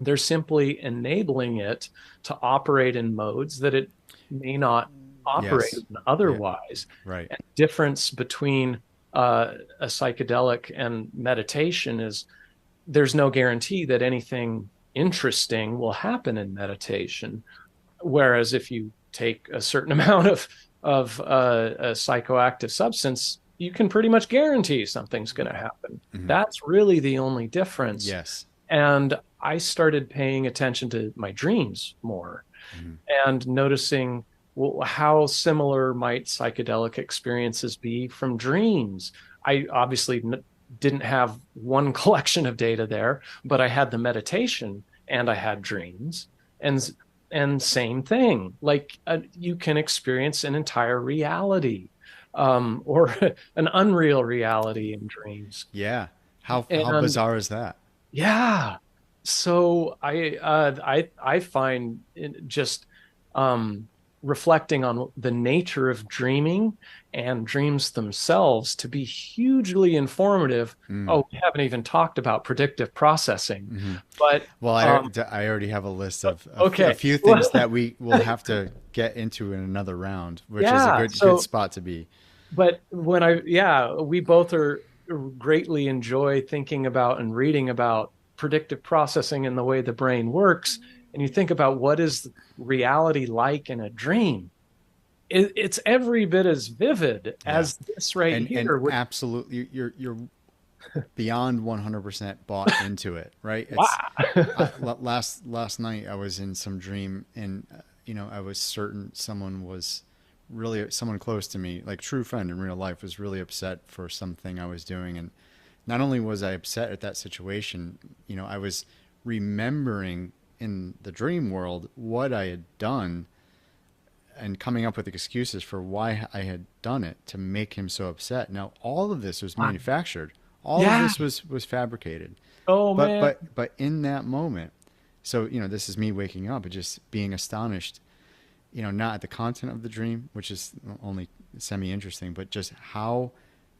They're simply enabling it to operate in modes that it may not operate Yes. in Yeah. otherwise. Right. And the difference between a psychedelic and meditation is there's no guarantee that anything interesting will happen in meditation. Whereas if you take a certain amount of a psychoactive substance, you can pretty much guarantee something's going to happen. Mm-hmm. That's really the only difference. Yes. And I started paying attention to my dreams more Mm-hmm. and noticing, well, how similar might psychedelic experiences be from dreams. I obviously didn't have one collection of data there, but I had the meditation and I had dreams, and same thing. Like you can experience an entire reality, or an unreal reality in dreams. Yeah. How And bizarre is that? yeah. So I find just um reflecting on the nature of dreaming and dreams themselves to be hugely informative. Mm. Oh, we haven't even talked about predictive processing. Mm-hmm. But Well, um I already have a list of a okay. few things that we will have to get into in another round, which is a Yeah. good So spot to be. but when yeah, we both are greatly enjoy thinking about and reading about predictive processing and the way the brain works. And you think about what is reality like in a dream. It's every bit as vivid Yeah. as this right And here. absolutely, you're beyond 100% bought into it, right? Wow. Last night I was in some dream, and I was certain someone close to me, like true friend in real life, was really upset for something I was doing. And not only was I upset at that situation, I was remembering in the dream world what I had done and coming up with excuses for why I had done it to make him so upset. Now, all of this was manufactured. All of Yeah. this was fabricated. Oh But man. but in that moment, so this is me waking up and just being astonished, not at the content of the dream, which is only semi interesting, but just how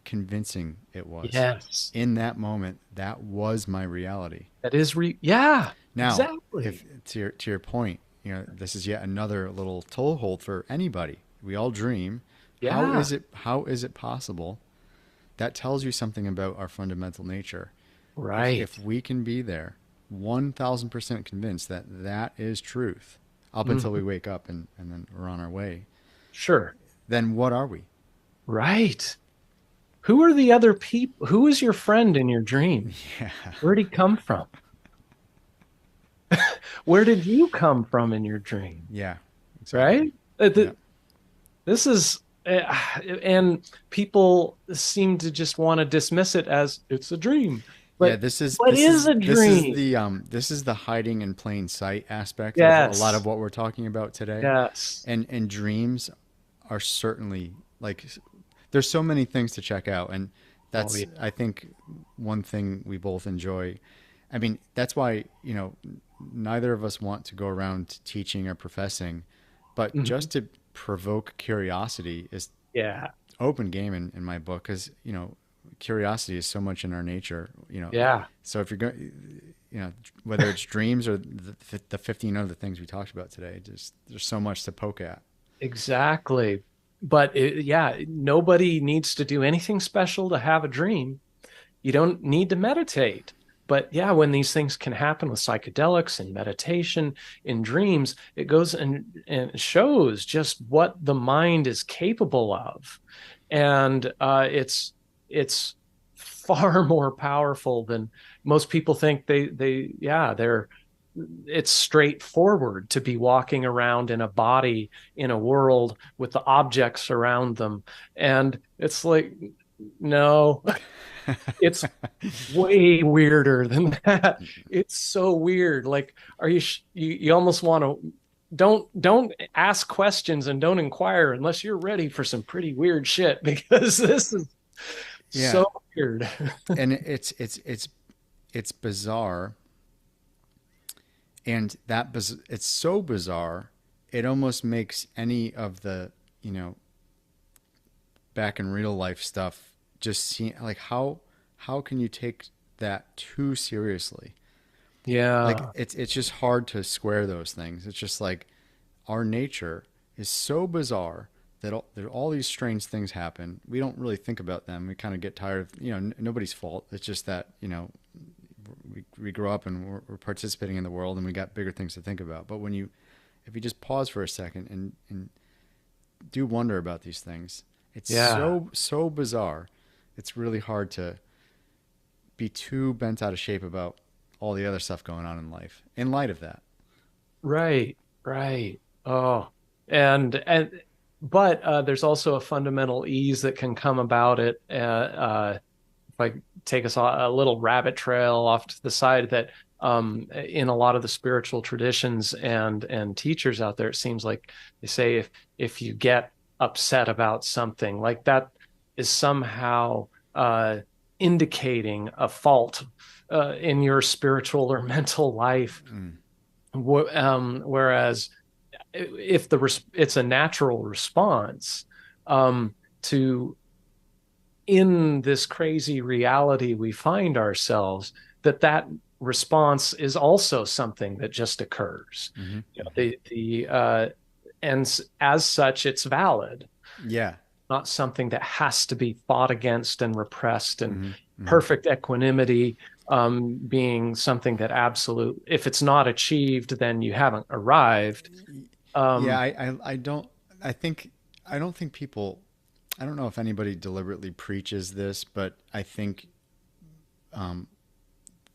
convincing it was. Yes. In that moment, that was my reality. That is yeah, Now, if exactly. to your point, this is yet another little toehold for anybody. We all dream. Yeah. How is it possible? That tells you something about our fundamental nature. If Right. we can be there, 1,000% convinced that that is truth, up until we Mhm. wake up and then we're on our way, Sure. then what are we? Right. Who are the other people? Who is your friend in your dream? Yeah, Where'd he come from? Where did you come from in your dream? yeah, exactly. Right? Yeah, This is, and people seem to just want to dismiss it as it's a dream. yeah. But what is a dream? This is the hiding in plain sight aspect of a lot of Yes. what we're talking about today. Yes. And dreams are certainly like there's so many things to check out, and Oh, that's yeah. I think one thing we both enjoy. I mean, that's why neither of us want to go around teaching or professing, but Mhm. just to provoke curiosity is Yeah. open game in my book because curiosity is so much in our nature. Yeah. So if you're going, whether it's dreams or the 15 other things we talked about today, just there's so much to poke at. Exactly. But yeah, nobody needs to do anything special to have a dream. You don't need to meditate. But yeah, when these things can happen with psychedelics and meditation in dreams, it goes and shows just what the mind is capable of. And it's far more powerful than most people think they're it's straightforward to be walking around in a body in a world with the objects around them. And it's like, no, it's way weirder than that. It's so weird. Like, are you almost want to don't ask questions and don't inquire unless you're ready for some pretty weird shit because this is Yeah, so weird. and it's bizarre, and it's so bizarre, it almost makes any of the you know back in real life stuff just seem like how can you take that too seriously? Like Yeah. it's just hard to square those things. It's just like our nature is so bizarre that all these strange things happen. We don't really think about them. We kind of get tired of, nobody's fault. It's just that, we grow up and we're participating in the world and we got bigger things to think about. But if you just pause for a second and do wonder about these things, it's Yeah. so bizarre. It's really hard to be too bent out of shape about all the other stuff going on in life in light of that. Right. Right. Oh, and but there's also a fundamental ease that can come about it. If I take us a little rabbit trail off to the side, that in a lot of the spiritual traditions and teachers out there, it seems like they say if you get upset about something, like that is somehow indicating a fault in your spiritual or mental life. Mm. Whereas if it's a natural response to in this crazy reality we find ourselves, that response is also something that just occurs. Mm-hmm. You know, Mm-hmm. and as such, it's valid, Yeah. not something that has to be fought against and repressed, and Mm-hmm. Mm-hmm. perfect equanimity being something that absolute, if it's not achieved, then you haven't arrived. Yeah, Um, I don't I think I don't think people I don't know if anybody deliberately preaches this, but I think um,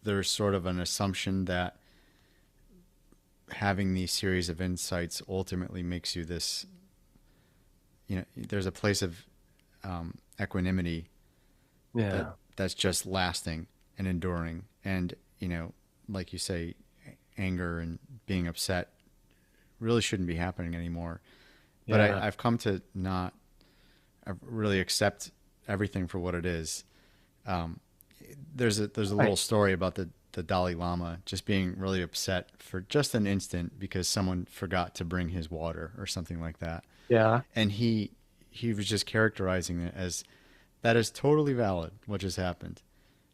there's sort of an assumption that having these series of insights ultimately makes you this, there's a place of equanimity that yeah, that's just lasting and enduring. And, like you say, anger and being upset really shouldn't be happening anymore. But yeah, I've come to not really accept everything for what it is. Um, there's a little right, story about the Dalai Lama just being really upset for just an instant because someone forgot to bring his water or something like that, yeah, and he was just characterizing it as that is totally valid what just happened.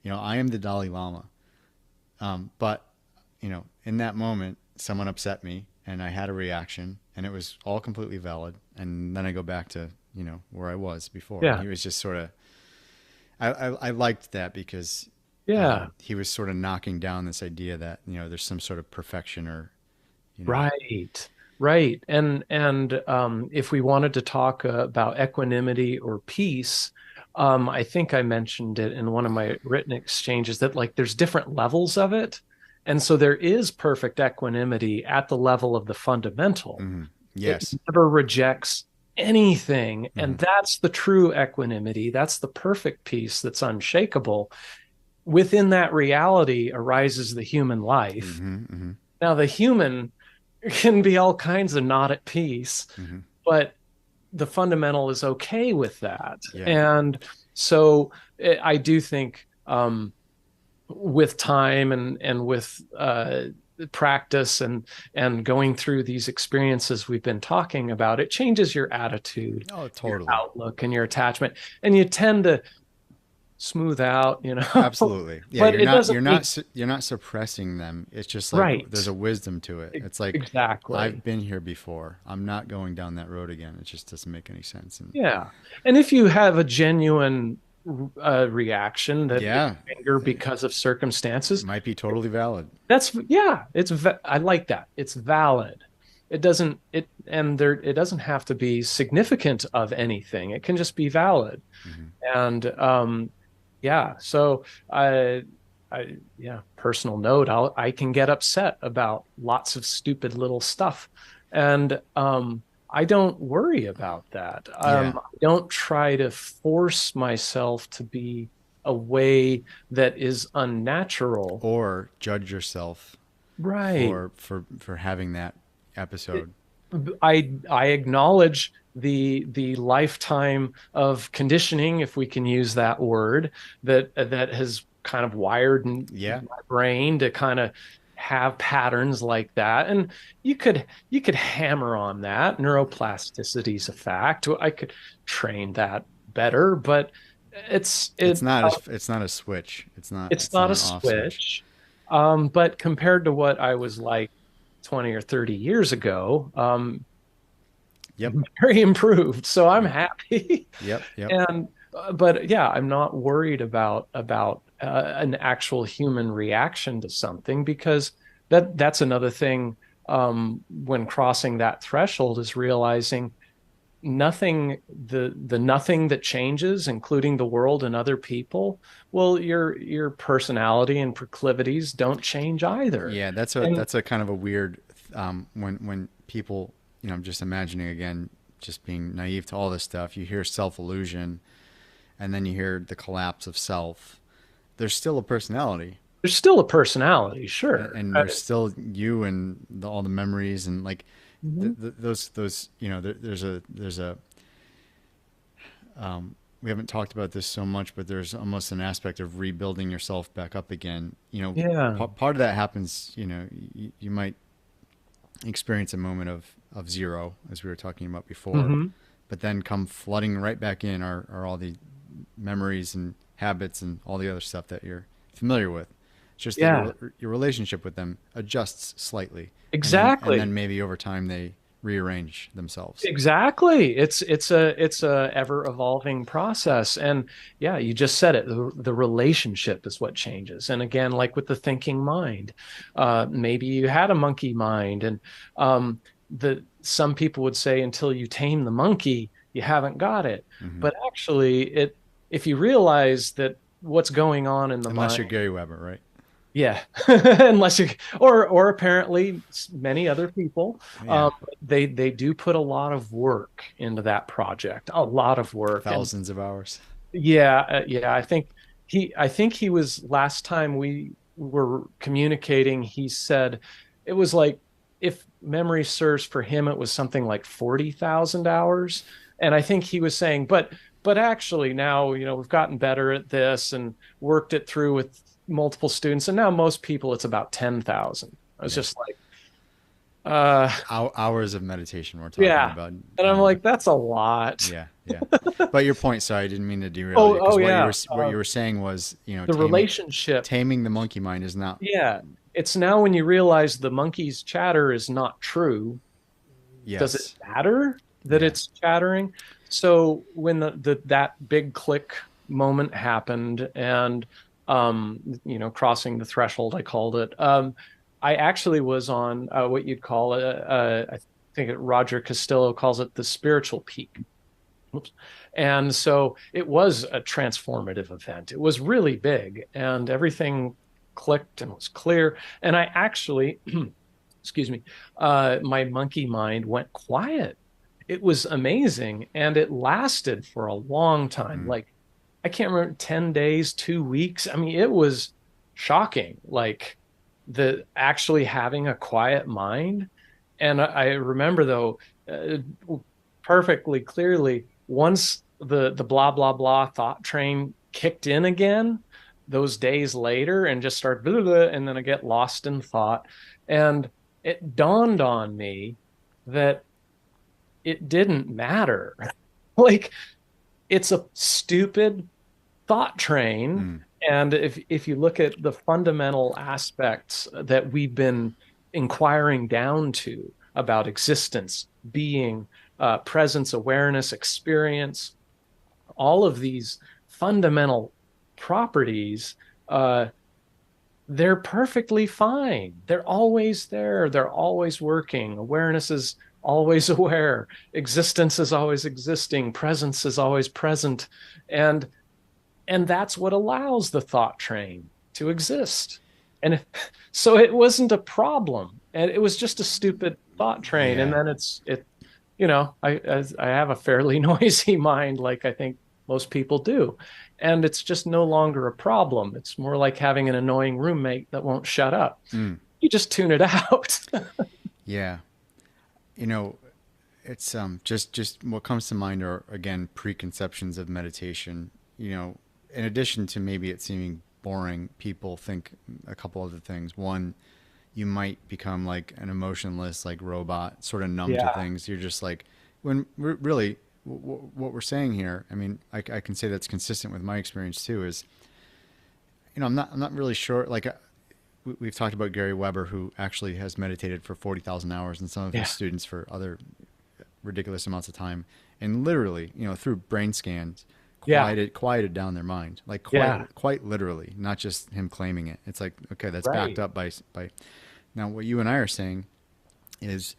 I am the Dalai Lama, but in that moment someone upset me and I had a reaction and it was all completely valid, and then I go back to where I was before, and yeah, he was just sort of I liked that because yeah, he was sort of knocking down this idea that there's some sort of perfection or you know right, Right. And if we wanted to talk about equanimity or peace, I think I mentioned it in one of my written exchanges that like there's different levels of it. And so there is perfect equanimity at the level of the fundamental. Hmm. It Yes. never rejects anything. Hmm. And that's the true equanimity. That's the perfect peace that's unshakable. Within that reality arises the human life. Hmm. Hmm. Now, the human can be all kinds of not at peace, Hmm. but the fundamental is okay with that. Yeah. And so I do think with time and with practice and going through these experiences we've been talking about, it changes your attitude, Oh, your totally. outlook, and your attachment. And you tend to smooth out, Absolutely. Yeah, but it doesn't mean, you're not suppressing them. It's just like there's right. a wisdom to it. It's like I've Exactly. been here before. I'm not going down that road again. It just doesn't make any sense. And Yeah. And if you have a genuine reaction that is yeah, anger it because of circumstances, might be totally valid. that's, yeah, I like that. It's valid. It doesn't, it doesn't have to be significant of anything. It can just be valid. Hmm. And yeah, so yeah, personal note, I can get upset about lots of stupid little stuff. And I don't worry about that. Yeah. I don't try to force myself to be a way that is unnatural. Or judge yourself Right. for having that episode. I acknowledge the lifetime of conditioning, if we can use that word, that has kind of wired Yeah. my brain to kind of have patterns like that. And you could hammer on that. Neuroplasticity is a fact. I could train that better, but It's not a switch. it's It's not not a an off switch. switch. But compared to what I was like 20 or 30 years ago, Yep. very improved. So I'm Yep. happy. Yep. Yep. And but yeah, I'm not worried about an actual human reaction to something because that's another thing when crossing that threshold is realizing nothing the nothing that changes, including the world and other people, well, your personality and proclivities don't change either. Yeah, And that's a kind of a weird when people, I'm just imagining again, just being naive to all this stuff. You hear self illusion, and then you hear the collapse of self. There's still a personality, there's still a personality, sure. and there's still you and all the memories and like Mhm. those there's a we haven't talked about this so much, but there's almost an aspect of rebuilding yourself back up again. Yeah. Part of that happens. You might experience a moment of zero, as we were talking about before, Hmm. but then come flooding right back in are all the memories and habits and all the other stuff that you're familiar with. It's just that Yeah, your relationship with them adjusts slightly, and exactly. then maybe over time they rearrange themselves. Exactly. It's a ever evolving process. And yeah, you just said it. The relationship is what changes. And again, like with the thinking mind, maybe you had a monkey mind, and the some people would say until you tame the monkey, you haven't got it. Hmm. But actually, it if you realize that what's going on in the Unless mind. you're Gary Weber, right? Yeah, unless you or apparently many other people, Yeah, they do put a lot of work into that project, a lot of work, and thousands of hours. yeah, yeah. I think he was last time we were communicating. He said it was like if memory serves for him, it was something like 40,000 hours, and I think he was saying, but actually now we've gotten better at this and worked it through with multiple students, and now most people it's about 10,000. I was Yeah, just like, uh, hours of meditation we're talking yeah, about. and I'm like, that's a lot. Yeah, yeah. But your point, sorry, I didn't mean to derail you, Oh because yeah, what you were saying was, the relationship. taming the monkey mind is not. Yeah, it's now when you realize the monkey's chatter is not true, does it Yes. matter that Yeah. it's chattering? So when that big click moment happened and crossing the threshold, I called it. I actually was on what you'd call think Roger Castillo calls it the spiritual peak. Oops. And so it was a transformative event. It was really big and everything clicked and was clear. And I actually, excuse me, my monkey mind went quiet. It was amazing and it lasted for a long time. Mm. Like, I can't remember, 10 days, 2 weeks. I mean, it was shocking. Like, the actually having a quiet mind. And I remember though, uh, perfectly clearly, once the blah blah blah thought train kicked in again those days later and just started blah, blah, and then I get lost in thought. And it dawned on me that it didn't matter. Like, it's a stupid thought train. Mm. And if you look at the fundamental aspects that we've been inquiring down to about existence, being, presence, awareness, experience, all of these fundamental properties, they're perfectly fine. They're always there. They're always working. Awareness is always aware. Existence is always existing. Presence is always present. And that's what allows the thought train to exist. And so it wasn't a problem, and it was just a stupid thought train. And Yeah. then I have a fairly noisy mind, like I think most people do, and it's just no longer a problem. It's more like having an annoying roommate that won't shut up. Mm. You just tune it out. Yeah. You know, it's just what comes to mind are again preconceptions of meditation. You know, in addition to maybe it seeming boring, people think a couple other things. One, you might become like an emotionless like robot, sort of numb to Yeah, things. You're just like when really what we're saying here. I mean, I can say that's consistent with my experience too. Is I'm not really sure. Like we've talked about Gary Weber, who actually has meditated for 40,000 hours, and some of his yeah, students for other ridiculous amounts of time, and literally, through brain scans, yeah, quieted down their mind, like yeah. quite literally, not just him claiming it. It's like, okay, that's backed Right, up by. Now, what you and I are saying is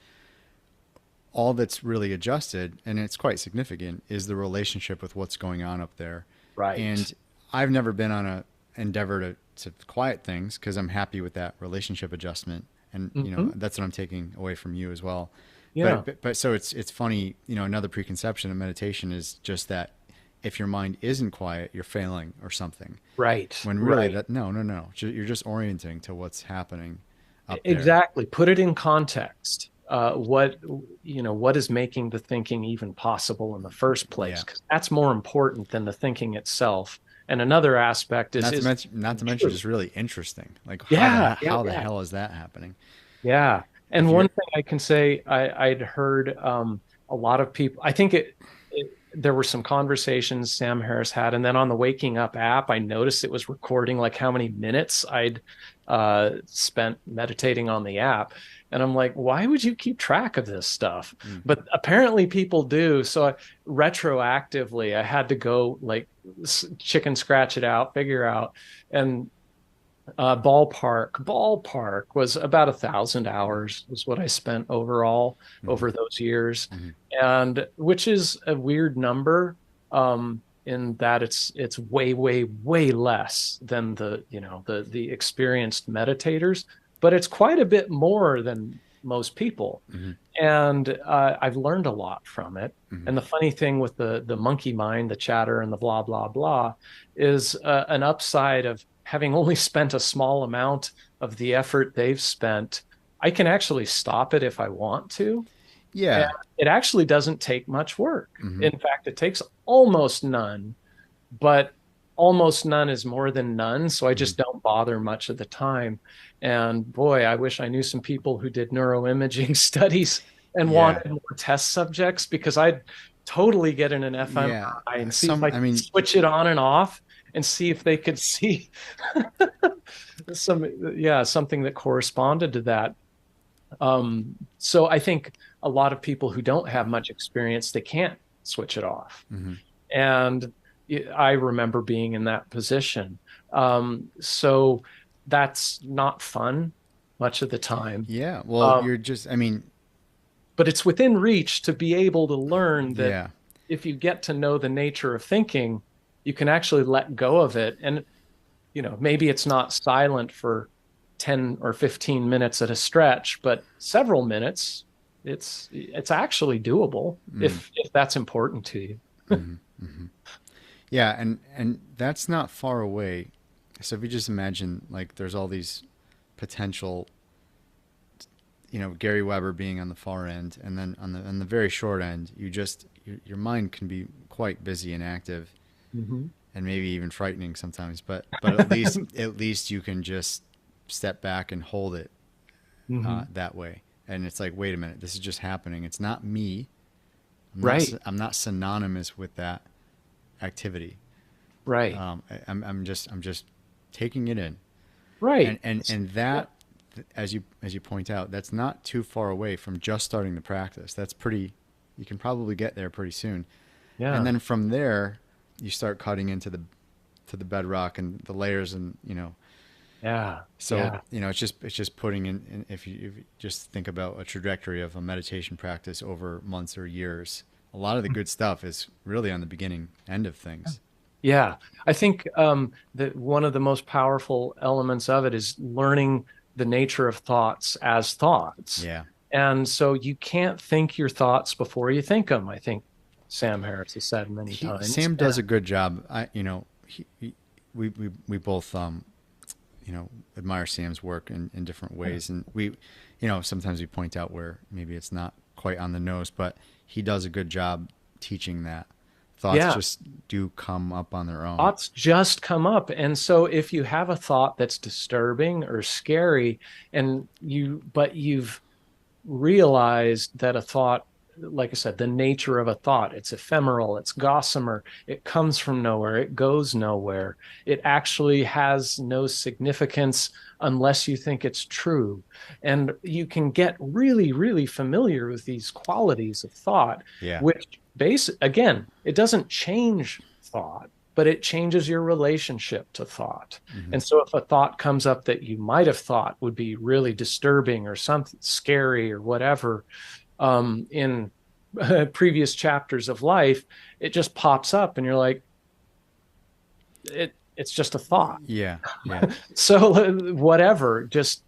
all that's really adjusted, and it's quite significant, is the relationship with what's going on up there. right. And I've never been on a endeavor to quiet things because I'm happy with that relationship adjustment, and Hmm. that's what I'm taking away from you as well. Yeah, But so it's funny, another preconception of meditation is just that if your mind isn't quiet, you're failing or something. right, When really right. that no, you're just orienting to what's happening up there. Exactly. Put it in context. What is making the thinking even possible in the first place? Yeah. Because that's more important than the thinking itself. And another aspect is Not to mention true. just really interesting. Like Yeah, yeah, how the yeah, hell is that happening? yeah. If And one you're thing I can say, I'd heard a lot of people. I think there were some conversations Sam Harris had, and then on the Waking Up app, I noticed it was recording like how many minutes I'd spent meditating on the app. And I'm like, why would you keep track of this stuff? mm, But apparently people do. So retroactively, I had to go like chicken scratch it out, figure out. And ballpark was about 1,000 hours was what I spent overall mm, over those years, mm, and which is a weird number, in that it's way less than the experienced meditators, but it's quite a bit more than most people. mm, And I've learned a lot from it. mm, And the funny thing with the monkey mind, the chatter, and the blah blah blah, is an upside of having only spent a small amount of the effort they've spent. I can actually stop it if I want to. And yeah. it actually doesn't take much work. Mm, In fact, it takes almost none, but almost none is more than none. So I mm, just don't bother much of the time. And boy, I wish I knew some people who did neuroimaging studies and yeah. wanted more test subjects, because I'd totally get in an Yeah. fMRI and see if I I could mean, switch it on and off and see if they could see something that corresponded to that. So I think a lot of people who don't have much experience, they can't switch it off. mhm. And I remember being in that position. So that's not fun much of the time. Yeah. Well, Um, you're just, I mean, but it's within reach to be able to learn that Yeah. if you get to know the nature of thinking, you can actually let go of it. And, maybe it's not silent for 10 or 15 minutes at a stretch, but several minutes, it's actually doable Mm. if that's important to you. Hmm. Hmm. Yeah, and that's not far away. So if you just imagine like there's all these potential, Gary Weber being on the far end, and then on the very short end, your mind can be quite busy and active, Mhm. and maybe even frightening sometimes. But at least you can just step back and hold it Mhm. that way. And it's like, wait a minute, this is just happening. It's not me. Right, I'm not synonymous with that activity. right, I'm just taking it in, and right. and and Yeah, that, as you point out, that's not too far away from just starting the practice. That's pretty. You can probably get there pretty soon, and yeah, then from there, you start cutting into the bedrock and the layers, and yeah, so yeah. it's just putting in if you just think about a trajectory of a meditation practice over months or years. A lot of the good stuff is really on the beginning end of things. Yeah, I think that one of the most powerful elements of it is learning the nature of thoughts as thoughts. Yeah. And so you can't think your thoughts before you think them. I think Sam Harris has said many times. Sam does a good job. We both admire Sam's work in different ways, and sometimes we point out where maybe it's not quite on the nose, but he does a good job teaching that thoughts Yeah, just do come up on their own. thoughts just come up. And so if you have a thought that's disturbing or scary, but you've realized that a thought, like I said, the nature of a thought, it's ephemeral, it's gossamer, it comes from nowhere, it goes nowhere. It actually has no significance unless you think it's true. And you can get really, really familiar with these qualities of thought, Yeah. which again, it doesn't change thought, but it changes your relationship to thought. Hmm. And so if a thought comes up that you might have thought would be really disturbing or something scary or whatever, in previous chapters of life, it just pops up and you're like, it's just a thought. Yeah. Yeah. So whatever, just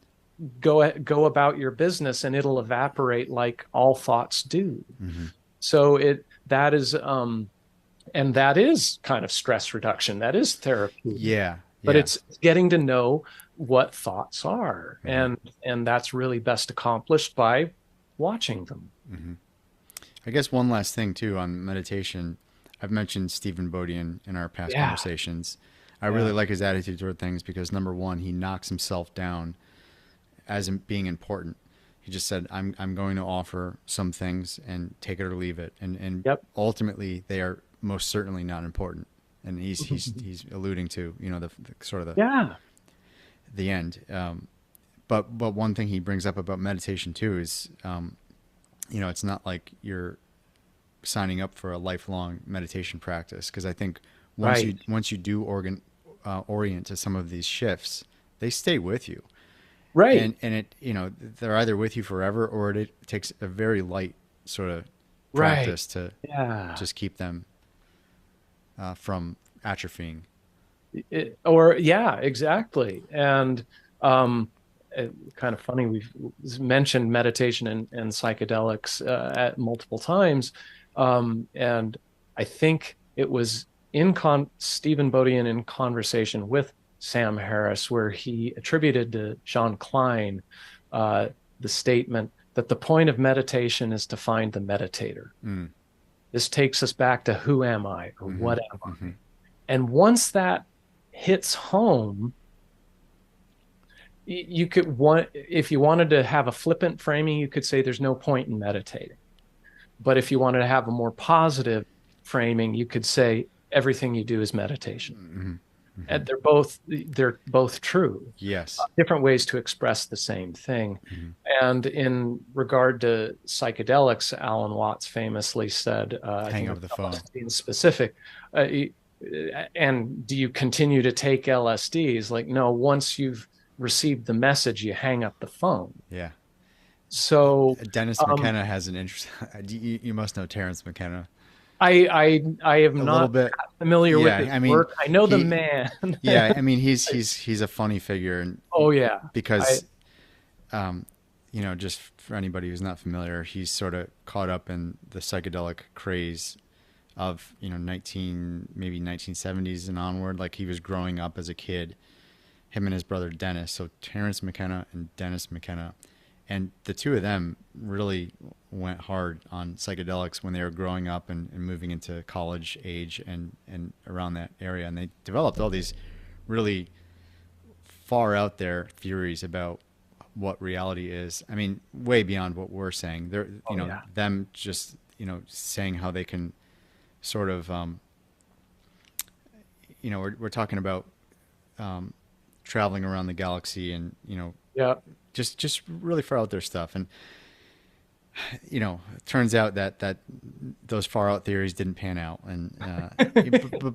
go about your business and it'll evaporate like all thoughts do. Hmm. So that is kind of stress reduction. That is therapy. Yeah. But Yeah. it's getting to know what thoughts are, Hmm. and that's really best accomplished by watching them. Hmm. I guess one last thing too on meditation. I've mentioned Stephen Bodian in our past Yeah, conversations. I really yeah, like his attitude toward things because number one, he knocks himself down as being important. He just said, "I'm going to offer some things and take it or leave it," and yep. ultimately they are most certainly not important. And he's alluding to the sort of Yeah, the end. But one thing he brings up about meditation too is it's not like you're signing up for a lifelong meditation practice, because I think right, once you do orient to some of these shifts, they stay with you, right, and they're either with you forever, or it takes a very light sort of right. practice to Yeah. just keep them from atrophying. Or yeah, exactly. And kind of funny, we've mentioned meditation and psychedelics at multiple times. And I think it was in Stephen Bodian in conversation with Sam Harris, where he attributed to John Klein uh, the statement that the point of meditation is to find the meditator. Mm. This takes us back to who am I or Hmm. what am Hmm. I? And once that hits home, you could want, if you wanted to have a flippant framing, you could say there's no point in meditating. But if you wanted to have a more positive framing, you could say everything you do is meditation. Hmm. Hmm. And they're both true. Yes. Different ways to express the same thing. Hmm. And in regard to psychedelics, Alan Watts famously said, I Hang think up the phone. LSD in specific, uh, and do you continue to take LSD? Is like, no, once you've received the message, you hang up the phone. Yeah. So Dennis um, McKenna has an interest. You must know Terrence McKenna I am a little not bit. familiar with Yeah, his I mean, work. I know the he, man. yeah, I mean, he's a funny figure, and Oh yeah. I because um, just for anybody who's not familiar, he's sort of caught up in the psychedelic craze of 1970s and onward. Like he was growing up as a kid, him and his brother Dennis. So Terrence McKenna and Dennis McKenna, and the two of them really went hard on psychedelics when they were growing up and moving into college age and around that area, and they developed all these really far out there theories about what reality is. I mean, way beyond what we're saying. They're, oh yeah. them just, saying how they can sort of, we're talking about traveling around the galaxy and, Yeah. just really far out there stuff. And, it turns out that those far out theories didn't pan out. And,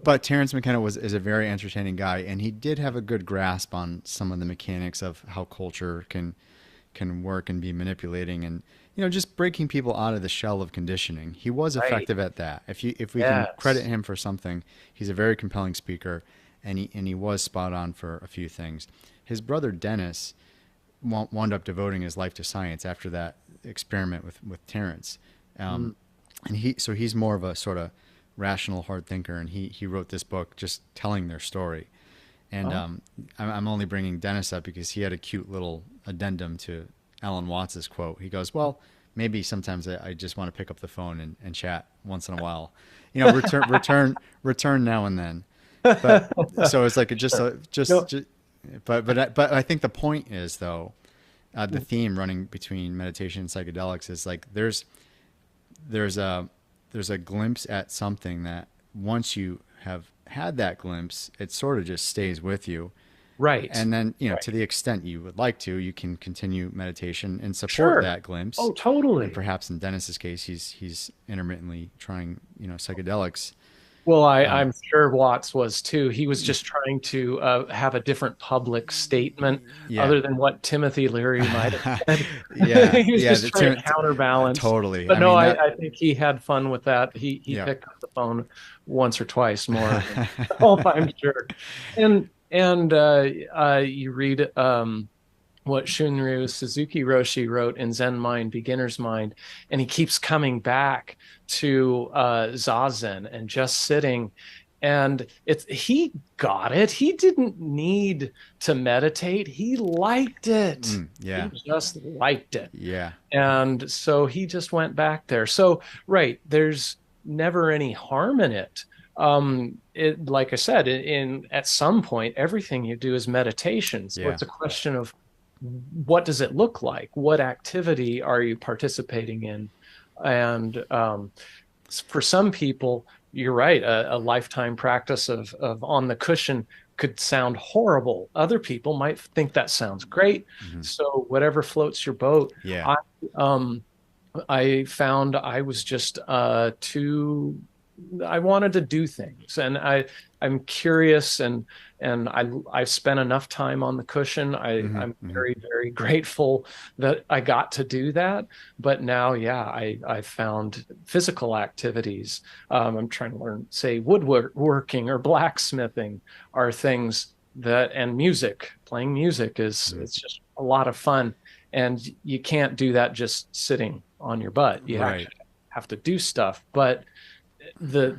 but Terrence McKenna is a very entertaining guy, and he did have a good grasp on some of the mechanics of how culture can work and be manipulating, and just breaking people out of the shell of conditioning. He was Right. effective at that. If we can credit Yes. him for something, he's a very compelling speaker, and he was spot on for a few things. His brother Dennis wound up devoting his life to science after that experiment with Terrence, Mm. and he's more of a sort of rational hard thinker, and he wrote this book just telling their story. And Oh. I'm only bringing Dennis up because he had a cute little addendum to Alan Watts's quote. He goes, "Well, maybe sometimes I just want to pick up the phone and chat once in a while, return now and then." But so it's like it just Sure. just, No. just but I think the point is though, the theme running between meditation and psychedelics is like there's a there's a glimpse at something that once you have had that glimpse, it sort of just stays with you. Right. And then, to Right. the extent you would like to, you can continue meditation and support Sure. that glimpse. Oh, And totally. perhaps in Dennis's case, he's intermittently trying, psychedelics. Well, Um, I'm sure Watts was too. He was just trying to have a different public statement yeah. other than what Timothy Leary might have said. Yeah. He was Yeah. just trying to counterbalance. Totally. But I no, mean, that, I think he had fun with that. He yeah. picked up the phone once or twice more than oh, I'm sure. And you read what Shunryu Suzuki Roshi wrote in Zen Mind, Beginner's Mind, and he keeps coming back to Zazen and just sitting. And he got it. He didn't need to meditate. He liked it. Yeah. He just liked it. Yeah. And so he just went back there. So, right, there's never any harm in it. Like I said, at some point, everything you do is meditation. So Yeah. it's a question of what does it look like? What activity are you participating in? And for some people, you're right, a lifetime practice of on the cushion could sound horrible. Other people might think that sounds great. Hmm. So whatever floats your boat. Yeah. Um, I found I was just too. I wanted to do things, and I'm curious, and I've spent enough time on the cushion. Hmm. I'm Hmm. very grateful that I got to do that. But now, yeah, I found physical activities. I'm trying to learn, say, woodworking or blacksmithing are things that, and music. Playing music is Hmm. it's just a lot of fun, and you can't do that just sitting on your butt. You Right. actually have to do stuff. But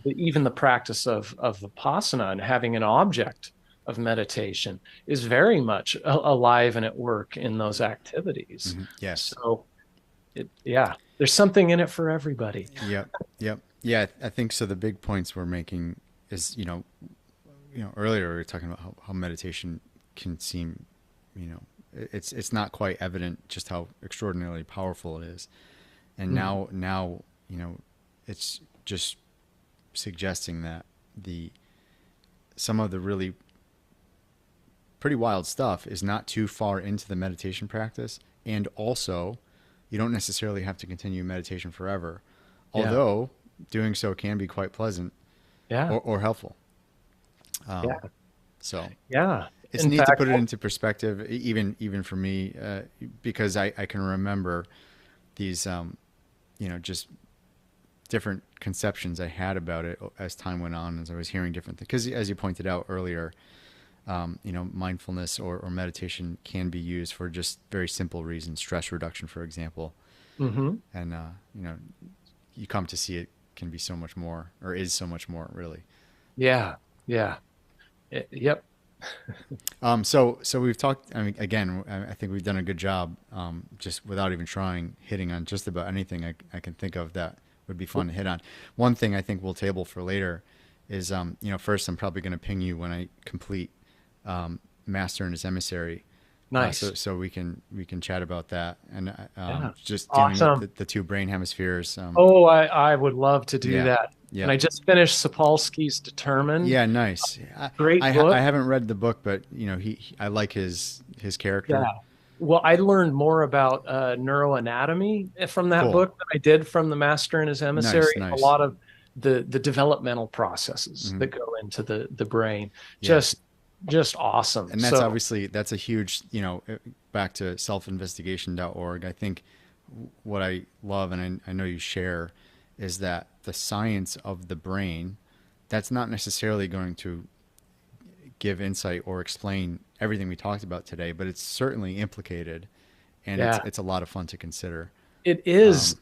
even the practice of vipassana and having an object of meditation is very much alive and at work in those activities. Hmm. Yes. So yeah, there's something in it for everybody. Yep. Yep. Yeah. I think so. The big points we're making is, earlier we were talking about how meditation can seem, it's not quite evident just how extraordinarily powerful it is. And Mm. now, it's just suggesting that some of the really pretty wild stuff is not too far into the meditation practice, and also you don't necessarily have to continue meditation forever, Yeah, although doing so can be quite pleasant yeah, or helpful. Um, yeah, so yeah. it's In neat to fact, put it into perspective, even for me, because I can remember these, just different conceptions I had about it as time went on, as I was hearing different things. Because as you pointed out earlier, mindfulness or meditation can be used for just very simple reasons, stress reduction, for example. mhm. And, you come to see it can be so much more, or is so much more, really. Yeah, yeah. Yep. So we've talked. I mean, again, I think we've done a good job, just without even trying, hitting on just about anything I can think of that would be fun to hit on. One thing I think we'll table for later is, first I'm probably going to ping you when I complete Master and His Emissary, Nice. so we can chat about that, and Yeah. just dealing with Awesome. the two brain hemispheres. Oh, I would love to do Yeah, that. And yeah. I just finished Sapolsky's Determined. Yeah, nice. Great book. I haven't read the book, but I like his Yeah. character. Well, I learned more about neuroanatomy from that Cool. book than I did from The Master and His Nice, Emissary. A nice. lot of the developmental processes Hmm. that go into the brain. Yeah, Just just awesome. and So that's a huge, back to selfinvestigation.org. I think what I love, and I know you share, is that the science of the brain, that's not necessarily going to give insight or explain everything we talked about today, but it's certainly implicated, and it's yeah, it's a lot of fun to consider. it is. Um,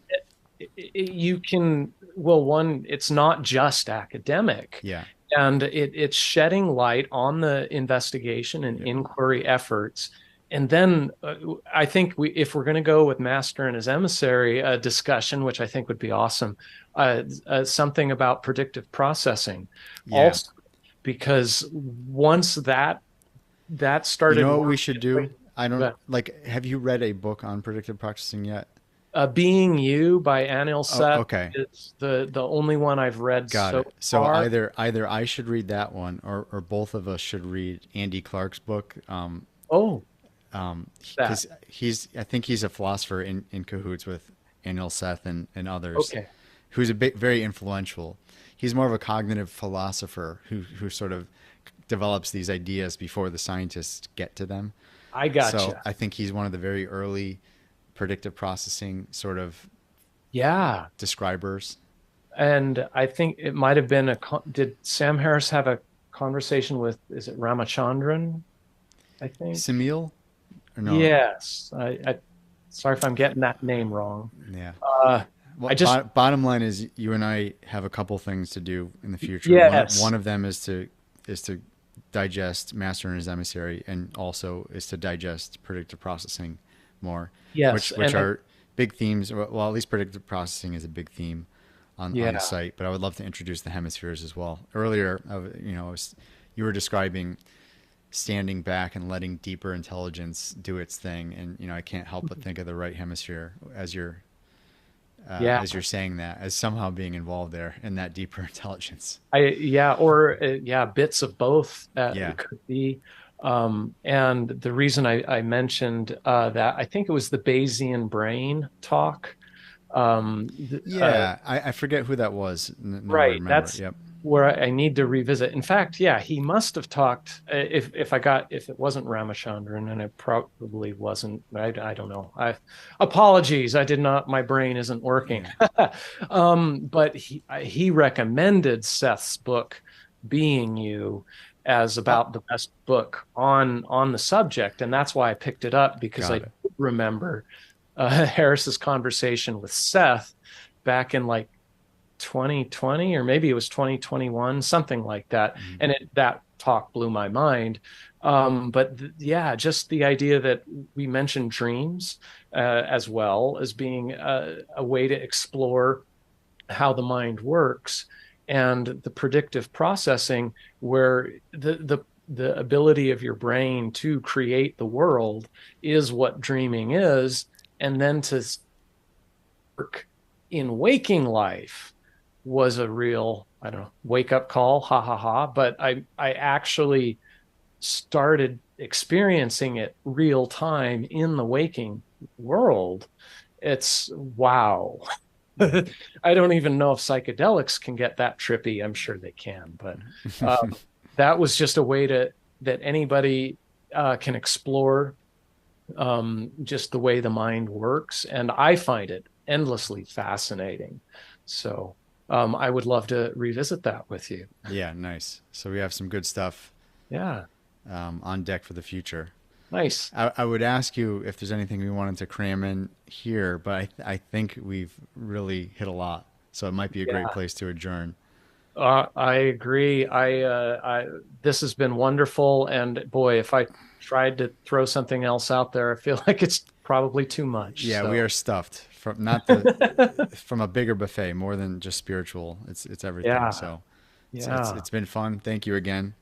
You can, well, one, it's not just academic, yeah, and it's shedding light on the investigation and yep, inquiry efforts. And then I think if we're going to go with Master and His Emissary discussion, which I think would be awesome, something about predictive processing yeah. also, because once that You started know what we should do? working, I don't like. Have you read a book on predictive processing yet? Being You by Anil Oh, Seth okay. is the only one I've read Got so it. So far. either I should read that one, or both of us should read Andy Clark's book. Oh, that. Because I think he's a philosopher in cahoots with Anil Seth and others, Okay. who's a bit very influential. He's more of a cognitive philosopher who sort of develops these ideas before the scientists get to them. I So gotcha. I think he's one of the very early predictive processing sort of Yeah. describers. And I think it might have been did Sam Harris have a conversation with, is it Ramachandran? I think. Semil? Or no? Yes. Sorry if I'm getting that name wrong. Yeah. Uh, Well, I just, bottom line is you and I have a couple things to do in the future. One yes. of them is to digest Master and His Emissary, and also is to digest predictive processing more, Yes. which And are big themes. Well, at least predictive processing is a big theme on the yeah. site. But I would love to introduce the hemispheres as well. Earlier, you were describing standing back and letting deeper intelligence do its thing, and I can't help but think of the right hemisphere Yeah. as you're saying that, as somehow being involved there in that deeper intelligence. Yeah, or yeah, bits of both Yeah. could be. And the reason I mentioned that, I think it was the Bayesian brain talk. Th- uh, Yeah. I forget who that was. Now I right, remember. that's Yep. where I need to revisit. In fact, yeah, he must have talked. If it wasn't Ramachandran, and it probably wasn't. I don't know. Apologies. I did not. My brain isn't working. Yeah. But he recommended Seth's book, Being You, as Oh, about the best book on the subject, and that's why I picked it up, because got I it. remember Harris's conversation with Seth back in like 2020, or maybe it was 2021, something like that. Mhm. And that talk blew my mind. But yeah, just the idea that we mentioned dreams as well as being a way to explore how the mind works, and the predictive processing, where the ability of your brain to create the world is what dreaming is, and then to work in waking life was a real, I don't know, wake up call, ha ha ha. But I actually started experiencing it real time in the waking world. It's wow. I don't even know if psychedelics can get that trippy. I'm sure they can, but uh, that was just a way to that anybody can explore just the way the mind works. And I find it endlessly fascinating. So I would love to revisit that with you. Yeah, nice. So we have some good stuff Yeah, on deck for the future. nice. I would ask you if there's anything we wanted to cram in here, but I think we've really hit a lot. So it might be a great Yeah, place to adjourn. I agree. This has been wonderful. And boy, if I tried to throw something else out there, I feel like it's probably too much. Yeah, we So are stuffed from not the from a bigger buffet, more than just spiritual. It's everything. yeah, So yeah. it's been fun. Thank you again.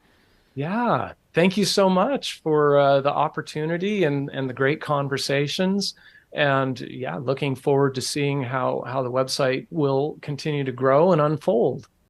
Yeah, thank you so much for the opportunity and the great conversations. And yeah, looking forward to seeing how the website will continue to grow and unfold.